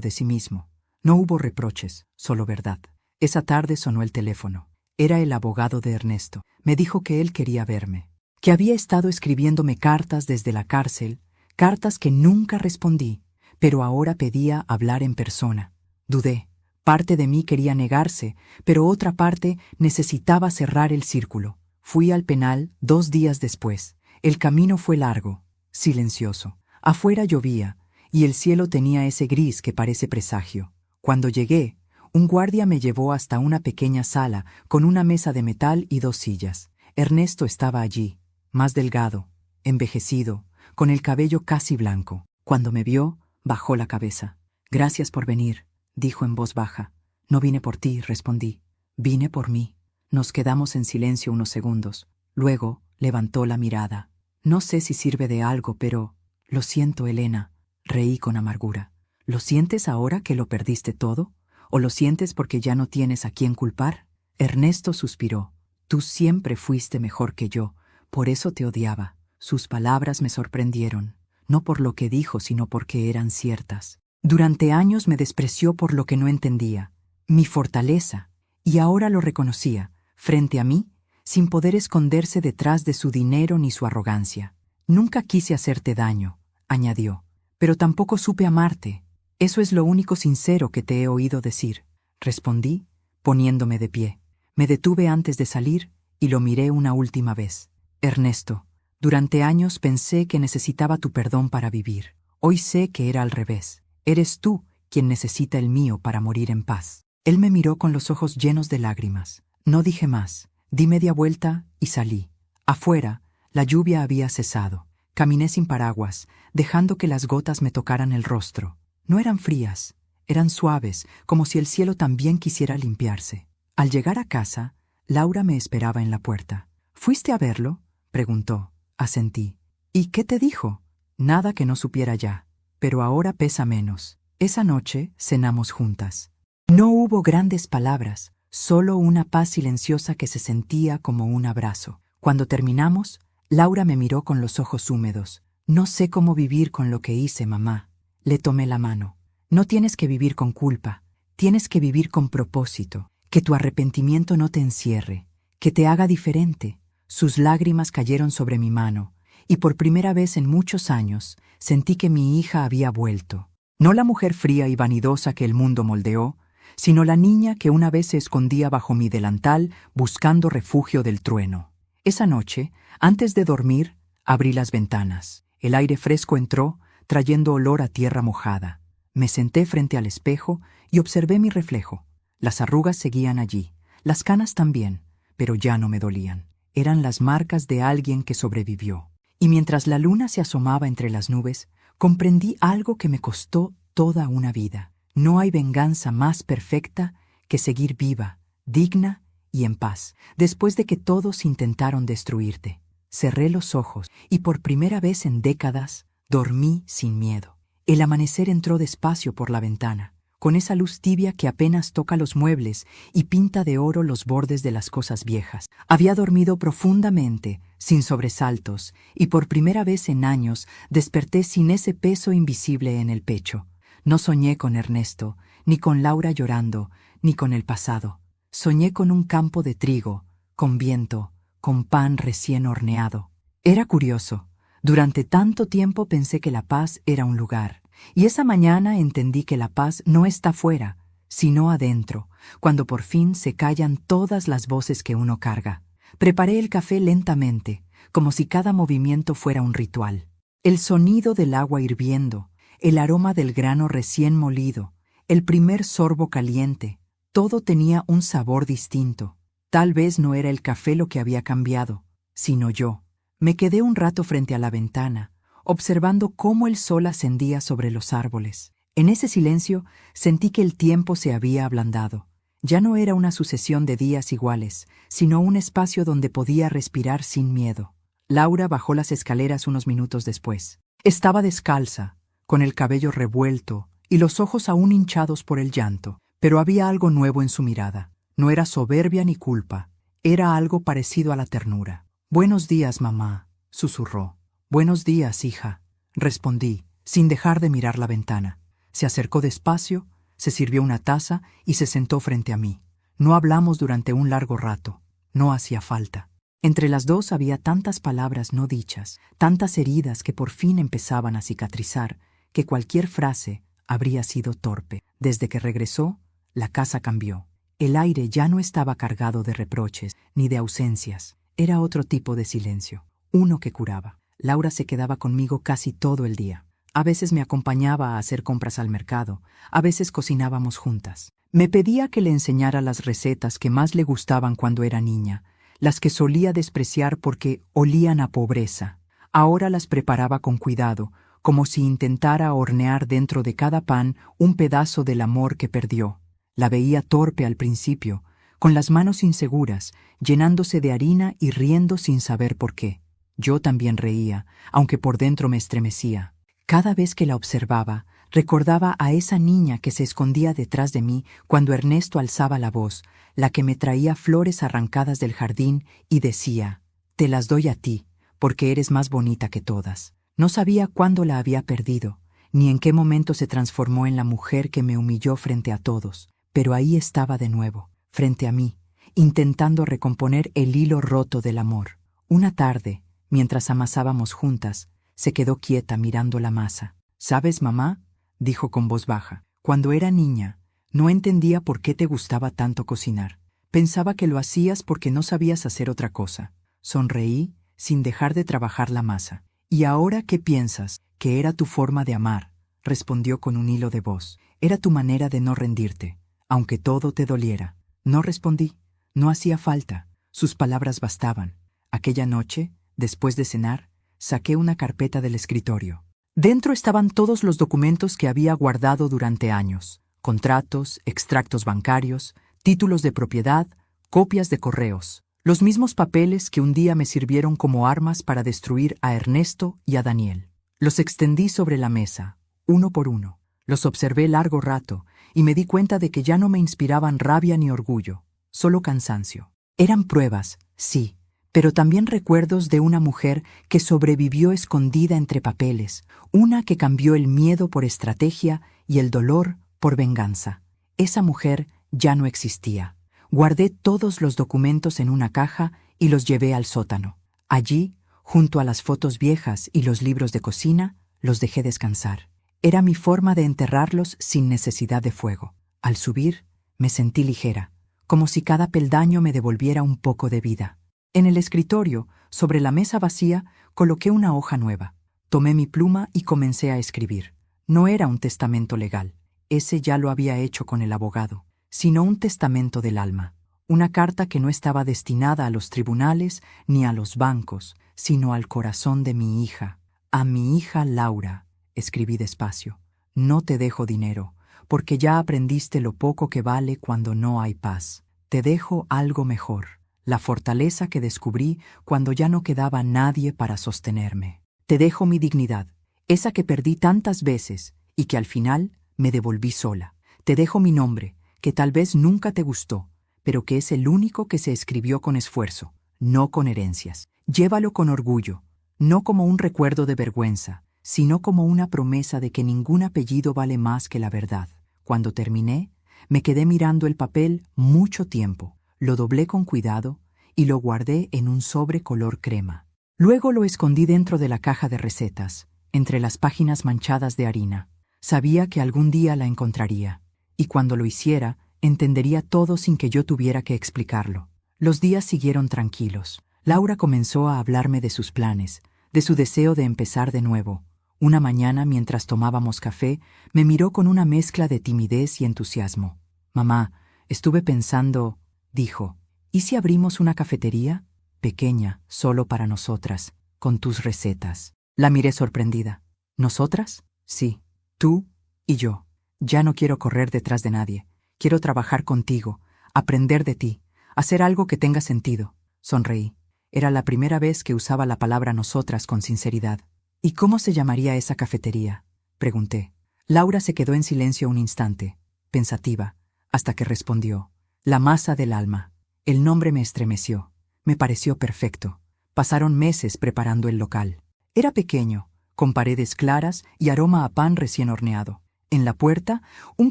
de sí mismo. No hubo reproches, solo verdad. Esa tarde sonó el teléfono. Era el abogado de Ernesto. Me dijo que él quería verme, que había estado escribiéndome cartas desde la cárcel, cartas que nunca respondí, pero ahora pedía hablar en persona. Dudé. Parte de mí quería negarse, pero otra parte necesitaba cerrar el círculo. Fui al penal 2 días después. El camino fue largo, silencioso. Afuera llovía, y el cielo tenía ese gris que parece presagio. Cuando llegué, un guardia me llevó hasta una pequeña sala con una mesa de metal y 2 sillas. Ernesto estaba allí, más delgado, envejecido, con el cabello casi blanco. Cuando me vio, bajó la cabeza. «Gracias por venir», dijo en voz baja. «No vine por ti», respondí. «Vine por mí». Nos quedamos en silencio unos segundos. Luego levantó la mirada. «No sé si sirve de algo, pero... Lo siento, Elena», reí con amargura. «¿Lo sientes ahora que lo perdiste todo? ¿O lo sientes porque ya no tienes a quién culpar?» Ernesto suspiró. «Tú siempre fuiste mejor que yo, por eso te odiaba». Sus palabras me sorprendieron, no por lo que dijo, sino porque eran ciertas. Durante años me despreció por lo que no entendía, mi fortaleza, y ahora lo reconocía, frente a mí, sin poder esconderse detrás de su dinero ni su arrogancia. «Nunca quise hacerte daño», añadió, «pero tampoco supe amarte. Eso es lo único sincero que te he oído decir», respondí, poniéndome de pie. Me detuve antes de salir y lo miré una última vez. «Ernesto, durante años pensé que necesitaba tu perdón para vivir. Hoy sé que era al revés. Eres tú quien necesita el mío para morir en paz». Él me miró con los ojos llenos de lágrimas. No dije más. Di media vuelta y salí. Afuera, la lluvia había cesado. Caminé sin paraguas, dejando que las gotas me tocaran el rostro. No eran frías, eran suaves, como si el cielo también quisiera limpiarse. Al llegar a casa, Laura me esperaba en la puerta. «¿Fuiste a verlo?», preguntó. Asentí. «¿Y qué te dijo?». «Nada que no supiera ya, pero ahora pesa menos». Esa noche cenamos juntas. No hubo grandes palabras, solo una paz silenciosa que se sentía como un abrazo. Cuando terminamos, Laura me miró con los ojos húmedos. «No sé cómo vivir con lo que hice, mamá». Le tomé la mano. «No tienes que vivir con culpa, tienes que vivir con propósito, que tu arrepentimiento no te encierre, que te haga diferente». Sus lágrimas cayeron sobre mi mano, y por primera vez en muchos años sentí que mi hija había vuelto. No la mujer fría y vanidosa que el mundo moldeó, sino la niña que una vez se escondía bajo mi delantal buscando refugio del trueno. Esa noche, antes de dormir, abrí las ventanas. El aire fresco entró, trayendo olor a tierra mojada. Me senté frente al espejo y observé mi reflejo. Las arrugas seguían allí, las canas también, pero ya no me dolían. Eran las marcas de alguien que sobrevivió. Y mientras la luna se asomaba entre las nubes, comprendí algo que me costó toda una vida. No hay venganza más perfecta que seguir viva, digna y en paz, después de que todos intentaron destruirte. Cerré los ojos y por primera vez en décadas dormí sin miedo. El amanecer entró despacio por la ventana, con esa luz tibia que apenas toca los muebles y pinta de oro los bordes de las cosas viejas. Había dormido profundamente, sin sobresaltos, y por primera vez en años desperté sin ese peso invisible en el pecho. No soñé con Ernesto, ni con Laura llorando, ni con el pasado. Soñé con un campo de trigo, con viento, con pan recién horneado. Era curioso. Durante tanto tiempo pensé que la paz era un lugar, y esa mañana entendí que la paz no está fuera, sino adentro, cuando por fin se callan todas las voces que uno carga. Preparé el café lentamente, como si cada movimiento fuera un ritual. El sonido del agua hirviendo, el aroma del grano recién molido, el primer sorbo caliente, todo tenía un sabor distinto. Tal vez no era el café lo que había cambiado, sino yo. Me quedé un rato frente a la ventana, observando cómo el sol ascendía sobre los árboles. En ese silencio sentí que el tiempo se había ablandado. Ya no era una sucesión de días iguales, sino un espacio donde podía respirar sin miedo. Laura bajó las escaleras unos minutos después. Estaba descalza, con el cabello revuelto y los ojos aún hinchados por el llanto, pero había algo nuevo en su mirada. No era soberbia ni culpa, era algo parecido a la ternura. «Buenos días, mamá», susurró. «Buenos días, hija», respondí, sin dejar de mirar la ventana. Se acercó despacio, se sirvió una taza y se sentó frente a mí. No hablamos durante un largo rato. No hacía falta. Entre las dos había tantas palabras no dichas, tantas heridas que por fin empezaban a cicatrizar, que cualquier frase habría sido torpe. Desde que regresó, la casa cambió. El aire ya no estaba cargado de reproches ni de ausencias. Era otro tipo de silencio, uno que curaba. Laura se quedaba conmigo casi todo el día. A veces me acompañaba a hacer compras al mercado, a veces cocinábamos juntas. Me pedía que le enseñara las recetas que más le gustaban cuando era niña, las que solía despreciar porque olían a pobreza. Ahora las preparaba con cuidado, como si intentara hornear dentro de cada pan un pedazo del amor que perdió. La veía torpe al principio, con las manos inseguras, llenándose de harina y riendo sin saber por qué. Yo también reía, aunque por dentro me estremecía. Cada vez que la observaba, recordaba a esa niña que se escondía detrás de mí cuando Ernesto alzaba la voz, la que me traía flores arrancadas del jardín y decía: «Te las doy a ti, porque eres más bonita que todas». No sabía cuándo la había perdido, ni en qué momento se transformó en la mujer que me humilló frente a todos, pero ahí estaba de nuevo, frente a mí, intentando recomponer el hilo roto del amor. Una tarde, mientras amasábamos juntas, se quedó quieta mirando la masa. «¿Sabes, mamá?», dijo con voz baja. «Cuando era niña, no entendía por qué te gustaba tanto cocinar. Pensaba que lo hacías porque no sabías hacer otra cosa». Sonreí, sin dejar de trabajar la masa. «¿Y ahora qué piensas? Que era tu forma de amar», respondió con un hilo de voz. «Era tu manera de no rendirte, aunque todo te doliera». No respondí. No hacía falta. Sus palabras bastaban. Aquella noche, después de cenar, saqué una carpeta del escritorio. Dentro estaban todos los documentos que había guardado durante años: contratos, extractos bancarios, títulos de propiedad, copias de correos. Los mismos papeles que un día me sirvieron como armas para destruir a Ernesto y a Daniel. Los extendí sobre la mesa, uno por uno. Los observé largo rato y me di cuenta de que ya no me inspiraban rabia ni orgullo, solo cansancio. Eran pruebas, sí, pero también recuerdos de una mujer que sobrevivió escondida entre papeles, una que cambió el miedo por estrategia y el dolor por venganza. Esa mujer ya no existía. Guardé todos los documentos en una caja y los llevé al sótano. Allí, junto a las fotos viejas y los libros de cocina, los dejé descansar. Era mi forma de enterrarlos sin necesidad de fuego. Al subir, me sentí ligera, como si cada peldaño me devolviera un poco de vida. En el escritorio, sobre la mesa vacía, coloqué una hoja nueva. Tomé mi pluma y comencé a escribir. No era un testamento legal, ese ya lo había hecho con el abogado, sino un testamento del alma. Una carta que no estaba destinada a los tribunales ni a los bancos, sino al corazón de mi hija, a mi hija Laura. escribí despacio. No te dejo dinero, porque ya aprendiste lo poco que vale cuando no hay paz. Te dejo algo mejor, la fortaleza que descubrí cuando ya no quedaba nadie para sostenerme. Te dejo mi dignidad, esa que perdí tantas veces y que al final me devolví sola. Te dejo mi nombre, que tal vez nunca te gustó, pero que es el único que se escribió con esfuerzo, no con herencias. Llévalo con orgullo, no como un recuerdo de vergüenza, sino como una promesa de que ningún apellido vale más que la verdad. Cuando terminé, me quedé mirando el papel mucho tiempo, lo doblé con cuidado y lo guardé en un sobre color crema. Luego lo escondí dentro de la caja de recetas, entre las páginas manchadas de harina. Sabía que algún día la encontraría, y cuando lo hiciera, entendería todo sin que yo tuviera que explicarlo. Los días siguieron tranquilos. Laura comenzó a hablarme de sus planes, de su deseo de empezar de nuevo. Una mañana, mientras tomábamos café, me miró con una mezcla de timidez y entusiasmo. «Mamá, estuve pensando», dijo, «¿y si abrimos una cafetería? Pequeña, solo para nosotras, con tus recetas». La miré sorprendida. «¿Nosotras?» «Sí, tú y yo. Ya no quiero correr detrás de nadie. Quiero trabajar contigo, aprender de ti, hacer algo que tenga sentido». Sonreí. Era la primera vez que usaba la palabra nosotras con sinceridad. «¿Y cómo se llamaría esa cafetería?», pregunté. Laura se quedó en silencio un instante, pensativa, hasta que respondió: «La masa del alma». El nombre me estremeció. Me pareció perfecto. Pasaron meses preparando el local. Era pequeño, con paredes claras y aroma a pan recién horneado. En la puerta, un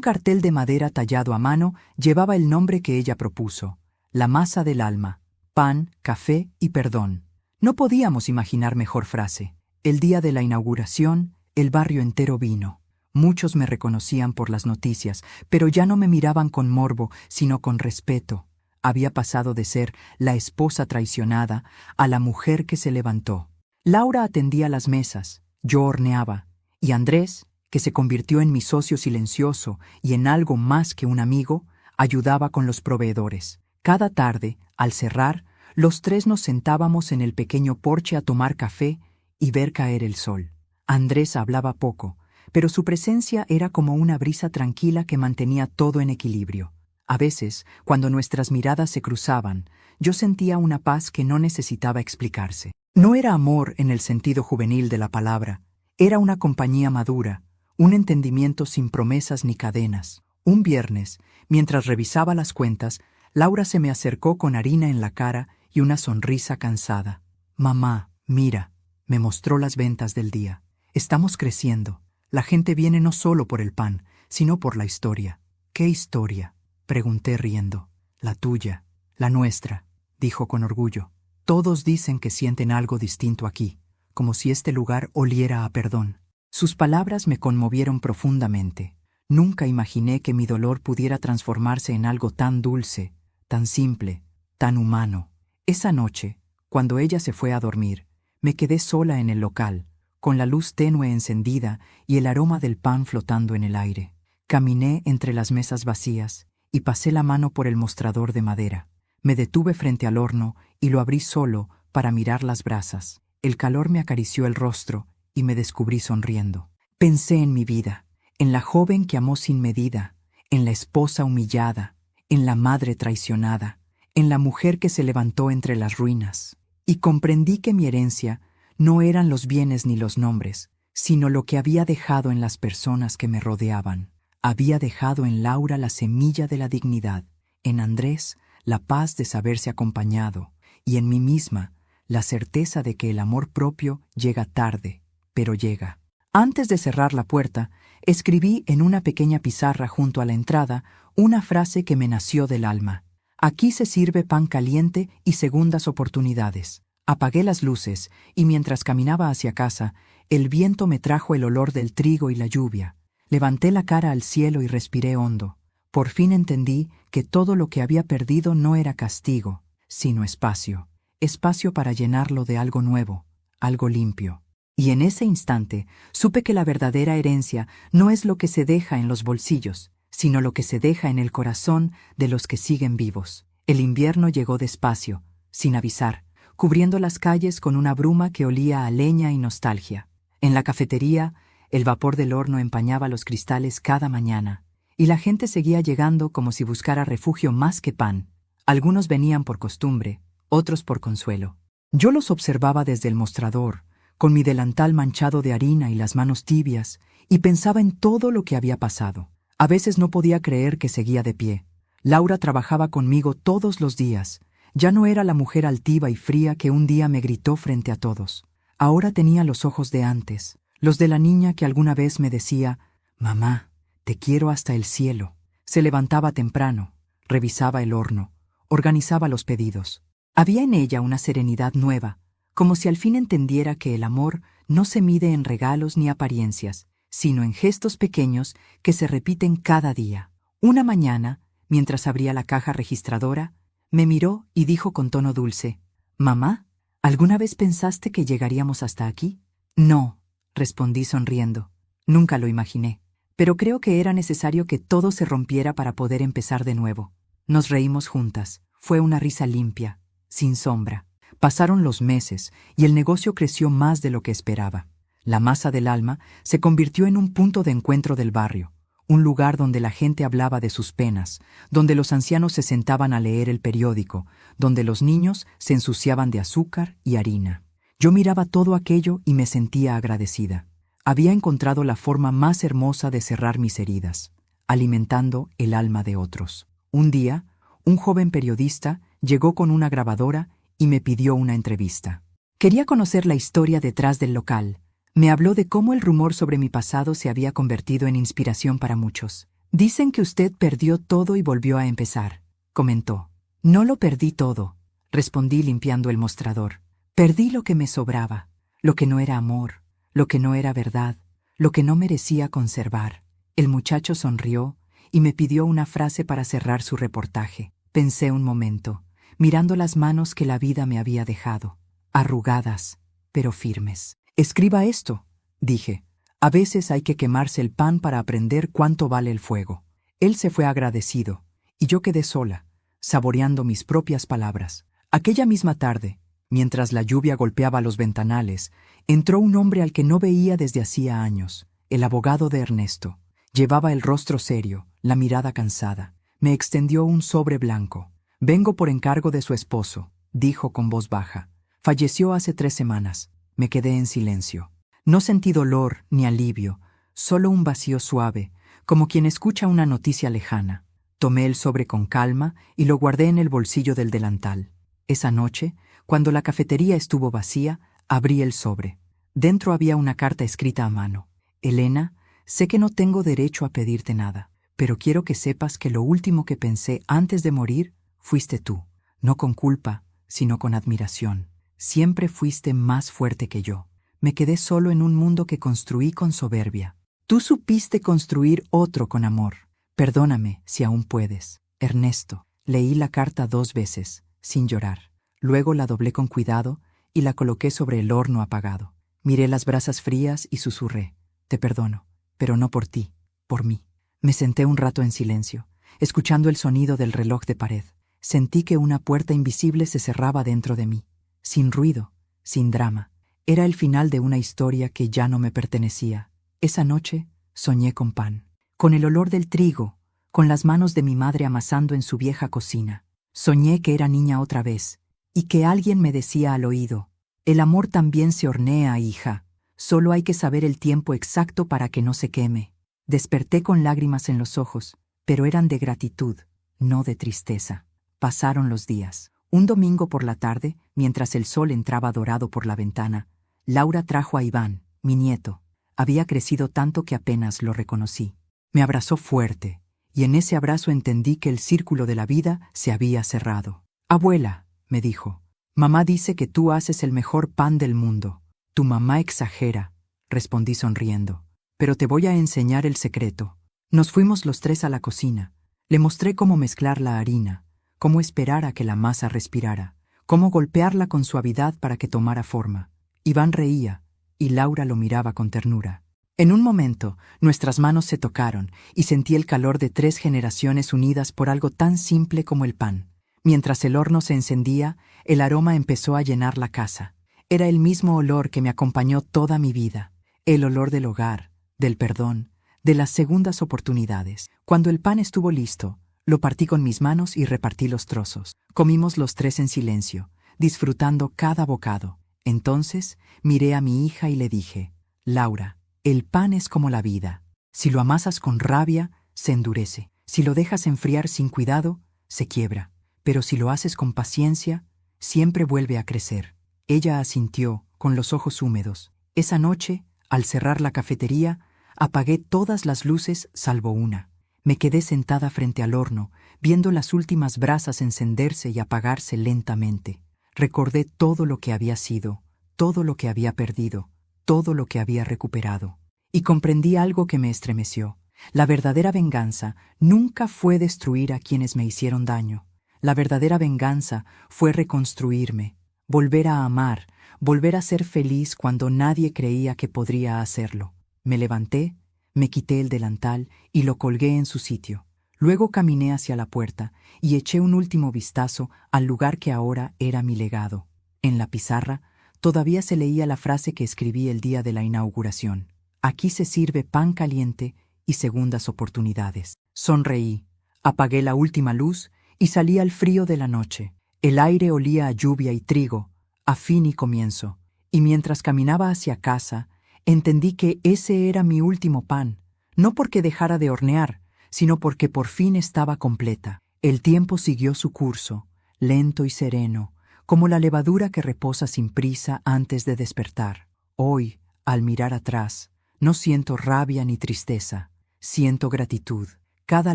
cartel de madera tallado a mano llevaba el nombre que ella propuso: La masa del alma, pan, café y perdón. No podíamos imaginar mejor frase. El día de la inauguración, el barrio entero vino. Muchos me reconocían por las noticias, pero ya no me miraban con morbo, sino con respeto. Había pasado de ser la esposa traicionada a la mujer que se levantó. Laura atendía las mesas, yo horneaba, y Andrés, que se convirtió en mi socio silencioso y en algo más que un amigo, ayudaba con los proveedores. Cada tarde, al cerrar, los tres nos sentábamos en el pequeño porche a tomar café y ver caer el sol. Andrés hablaba poco, pero su presencia era como una brisa tranquila que mantenía todo en equilibrio. A veces, cuando nuestras miradas se cruzaban, yo sentía una paz que no necesitaba explicarse. No era amor en el sentido juvenil de la palabra, era una compañía madura, un entendimiento sin promesas ni cadenas. Un viernes, mientras revisaba las cuentas, Laura se me acercó con harina en la cara y una sonrisa cansada. «Mamá, mira», me mostró las ventas del día. «Estamos creciendo. La gente viene no solo por el pan, sino por la historia». «¿Qué historia?», pregunté riendo. «La tuya, la nuestra», dijo con orgullo. «Todos dicen que sienten algo distinto aquí, como si este lugar oliera a perdón». Sus palabras me conmovieron profundamente. Nunca imaginé que mi dolor pudiera transformarse en algo tan dulce, tan simple, tan humano. Esa noche, cuando ella se fue a dormir, me quedé sola en el local, con la luz tenue encendida y el aroma del pan flotando en el aire. Caminé entre las mesas vacías y pasé la mano por el mostrador de madera. Me detuve frente al horno y lo abrí solo para mirar las brasas. El calor me acarició el rostro y me descubrí sonriendo. Pensé en mi vida, en la joven que amó sin medida, en la esposa humillada, en la madre traicionada, en la mujer que se levantó entre las ruinas. Y comprendí que mi herencia no eran los bienes ni los nombres, sino lo que había dejado en las personas que me rodeaban. Había dejado en Laura la semilla de la dignidad, en Andrés la paz de saberse acompañado, y en mí misma la certeza de que el amor propio llega tarde, pero llega. Antes de cerrar la puerta, escribí en una pequeña pizarra junto a la entrada una frase que me nació del alma. Aquí se sirve pan caliente y segundas oportunidades. Apagué las luces y mientras caminaba hacia casa, el viento me trajo el olor del trigo y la lluvia. Levanté la cara al cielo y respiré hondo. Por fin entendí que todo lo que había perdido no era castigo, sino espacio. Espacio para llenarlo de algo nuevo, algo limpio. Y en ese instante supe que la verdadera herencia no es lo que se deja en los bolsillos, sino lo que se deja en el corazón de los que siguen vivos. El invierno llegó despacio, sin avisar, cubriendo las calles con una bruma que olía a leña y nostalgia. En la cafetería, El vapor del horno empañaba los cristales cada mañana, y la gente seguía llegando como si buscara refugio más que pan. Algunos venían por costumbre, otros por consuelo. Yo los observaba desde el mostrador, con mi delantal manchado de harina y las manos tibias, y pensaba en todo lo que había pasado. A veces no podía creer que seguía de pie. Laura trabajaba conmigo todos los días. Ya no era la mujer altiva y fría que un día me gritó frente a todos. Ahora tenía los ojos de antes, los de la niña que alguna vez me decía: «Mamá, te quiero hasta el cielo». Se levantaba temprano, revisaba el horno, organizaba los pedidos. Había en ella una serenidad nueva, como si al fin entendiera que el amor no se mide en regalos ni apariencias, sino en gestos pequeños que se repiten cada día. Una mañana, mientras abría la caja registradora, me miró y dijo con tono dulce: «Mamá, ¿alguna vez pensaste que llegaríamos hasta aquí?» «No», respondí sonriendo. «Nunca lo imaginé. Pero creo que era necesario que todo se rompiera para poder empezar de nuevo». Nos reímos juntas. Fue una risa limpia, sin sombra. Pasaron los meses y el negocio creció más de lo que esperaba. La Masa del Alma se convirtió en un punto de encuentro del barrio, un lugar donde la gente hablaba de sus penas, donde los ancianos se sentaban a leer el periódico, donde los niños se ensuciaban de azúcar y harina. Yo miraba todo aquello y me sentía agradecida. Había encontrado la forma más hermosa de cerrar mis heridas, alimentando el alma de otros. Un día, un joven periodista llegó con una grabadora y me pidió una entrevista. Quería conocer la historia detrás del local. Me habló de cómo el rumor sobre mi pasado se había convertido en inspiración para muchos. «Dicen que usted perdió todo y volvió a empezar», comentó. «No lo perdí todo», respondí limpiando el mostrador. «Perdí lo que me sobraba, lo que no era amor, lo que no era verdad, lo que no merecía conservar». El muchacho sonrió y me pidió una frase para cerrar su reportaje. Pensé un momento, mirando las manos que la vida me había dejado, arrugadas, pero firmes. «Escriba esto», dije. «A veces hay que quemarse el pan para aprender cuánto vale el fuego». Él se fue agradecido, y yo quedé sola, saboreando mis propias palabras. Aquella misma tarde, mientras la lluvia golpeaba los ventanales, entró un hombre al que no veía desde hacía años, el abogado de Ernesto. Llevaba el rostro serio, la mirada cansada. Me extendió un sobre blanco. «Vengo por encargo de su esposo», dijo con voz baja. «Falleció hace 3 semanas». Me quedé en silencio. No sentí dolor ni alivio, solo un vacío suave, como quien escucha una noticia lejana. Tomé el sobre con calma y lo guardé en el bolsillo del delantal. Esa noche, cuando la cafetería estuvo vacía, abrí el sobre. Dentro había una carta escrita a mano. «Elena, sé que no tengo derecho a pedirte nada, pero quiero que sepas que lo último que pensé antes de morir fuiste tú, no con culpa, sino con admiración. Siempre fuiste más fuerte que yo. Me quedé solo en un mundo que construí con soberbia. Tú supiste construir otro con amor. Perdóname si aún puedes. Ernesto». Leí la carta 2 veces, sin llorar. Luego la doblé con cuidado y la coloqué sobre el horno apagado. Miré las brasas frías y susurré: «Te perdono, pero no por ti, por mí». Me senté un rato en silencio, escuchando el sonido del reloj de pared. Sentí que una puerta invisible se cerraba dentro de mí. Sin ruido, sin drama. Era el final de una historia que ya no me pertenecía. Esa noche soñé con pan, con el olor del trigo, con las manos de mi madre amasando en su vieja cocina. Soñé que era niña otra vez, y que alguien me decía al oído: «El amor también se hornea, hija. Solo hay que saber el tiempo exacto para que no se queme». Desperté con lágrimas en los ojos, pero eran de gratitud, no de tristeza. Pasaron los días. Un domingo por la tarde, mientras el sol entraba dorado por la ventana, Laura trajo a Iván, mi nieto. Había crecido tanto que apenas lo reconocí. Me abrazó fuerte, y en ese abrazo entendí que el círculo de la vida se había cerrado. «Abuela», me dijo, «mamá dice que tú haces el mejor pan del mundo». «Tu mamá exagera», respondí sonriendo, «pero te voy a enseñar el secreto». Nos fuimos los 3 a la cocina. Le mostré cómo mezclar la harina, cómo esperar a que la masa respirara, cómo golpearla con suavidad para que tomara forma. Iván reía, y Laura lo miraba con ternura. En un momento, nuestras manos se tocaron, y sentí el calor de 3 generaciones unidas por algo tan simple como el pan. Mientras el horno se encendía, el aroma empezó a llenar la casa. Era el mismo olor que me acompañó toda mi vida, el olor del hogar, del perdón, de las segundas oportunidades. Cuando el pan estuvo listo, lo partí con mis manos y repartí los trozos. Comimos los tres en silencio, disfrutando cada bocado. Entonces miré a mi hija y le dije: Laura, el pan es como la vida. Si lo amasas con rabia, se endurece. Si lo dejas enfriar sin cuidado, se quiebra. Pero si lo haces con paciencia, siempre vuelve a crecer. Ella asintió, con los ojos húmedos. Esa noche, al cerrar la cafetería, apagué todas las luces salvo una. Me quedé sentada frente al horno, viendo las últimas brasas encenderse y apagarse lentamente. Recordé todo lo que había sido, todo lo que había perdido, todo lo que había recuperado. Y comprendí algo que me estremeció. La verdadera venganza nunca fue destruir a quienes me hicieron daño. La verdadera venganza fue reconstruirme, volver a amar, volver a ser feliz cuando nadie creía que podría hacerlo. Me levanté, me quité el delantal y lo colgué en su sitio. Luego caminé hacia la puerta y eché un último vistazo al lugar que ahora era mi legado. En la pizarra todavía se leía la frase que escribí el día de la inauguración: Aquí se sirve pan caliente y segundas oportunidades. Sonreí, apagué la última luz y salí al frío de la noche. El aire olía a lluvia y trigo, a fin y comienzo, y mientras caminaba hacia casa, entendí que ese era mi último pan, no porque dejara de hornear, sino porque por fin estaba completa. El tiempo siguió su curso, lento y sereno, como la levadura que reposa sin prisa antes de despertar. Hoy, al mirar atrás, no siento rabia ni tristeza, siento gratitud. Cada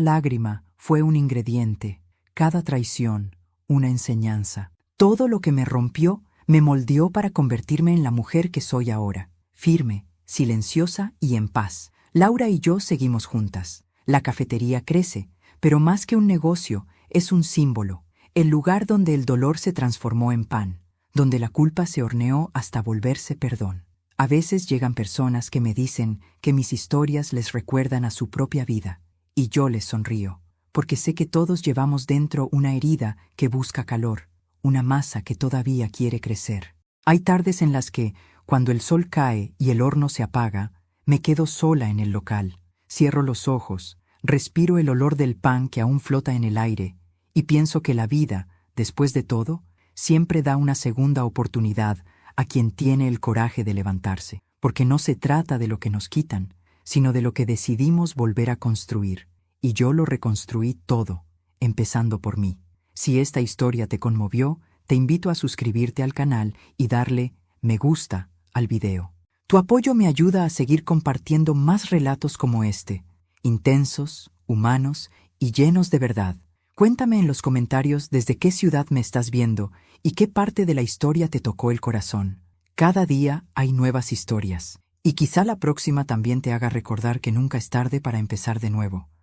lágrima fue un ingrediente, cada traición, una enseñanza. Todo lo que me rompió me moldeó para convertirme en la mujer que soy ahora, firme, silenciosa y en paz. Laura y yo seguimos juntas. La cafetería crece, pero más que un negocio, es un símbolo, el lugar donde el dolor se transformó en pan, donde la culpa se horneó hasta volverse perdón. A veces llegan personas que me dicen que mis historias les recuerdan a su propia vida, y yo les sonrío, porque sé que todos llevamos dentro una herida que busca calor, una masa que todavía quiere crecer. Hay tardes en las que, cuando el sol cae y el horno se apaga, me quedo sola en el local. Cierro los ojos, respiro el olor del pan que aún flota en el aire y pienso que la vida, después de todo, siempre da una segunda oportunidad a quien tiene el coraje de levantarse, porque no se trata de lo que nos quitan, sino de lo que decidimos volver a construir. Y yo lo reconstruí todo, empezando por mí. Si esta historia te conmovió, te invito a suscribirte al canal y darle me gusta al video. Tu apoyo me ayuda a seguir compartiendo más relatos como este, intensos, humanos y llenos de verdad. Cuéntame en los comentarios desde qué ciudad me estás viendo y qué parte de la historia te tocó el corazón. Cada día hay nuevas historias, y quizá la próxima también te haga recordar que nunca es tarde para empezar de nuevo.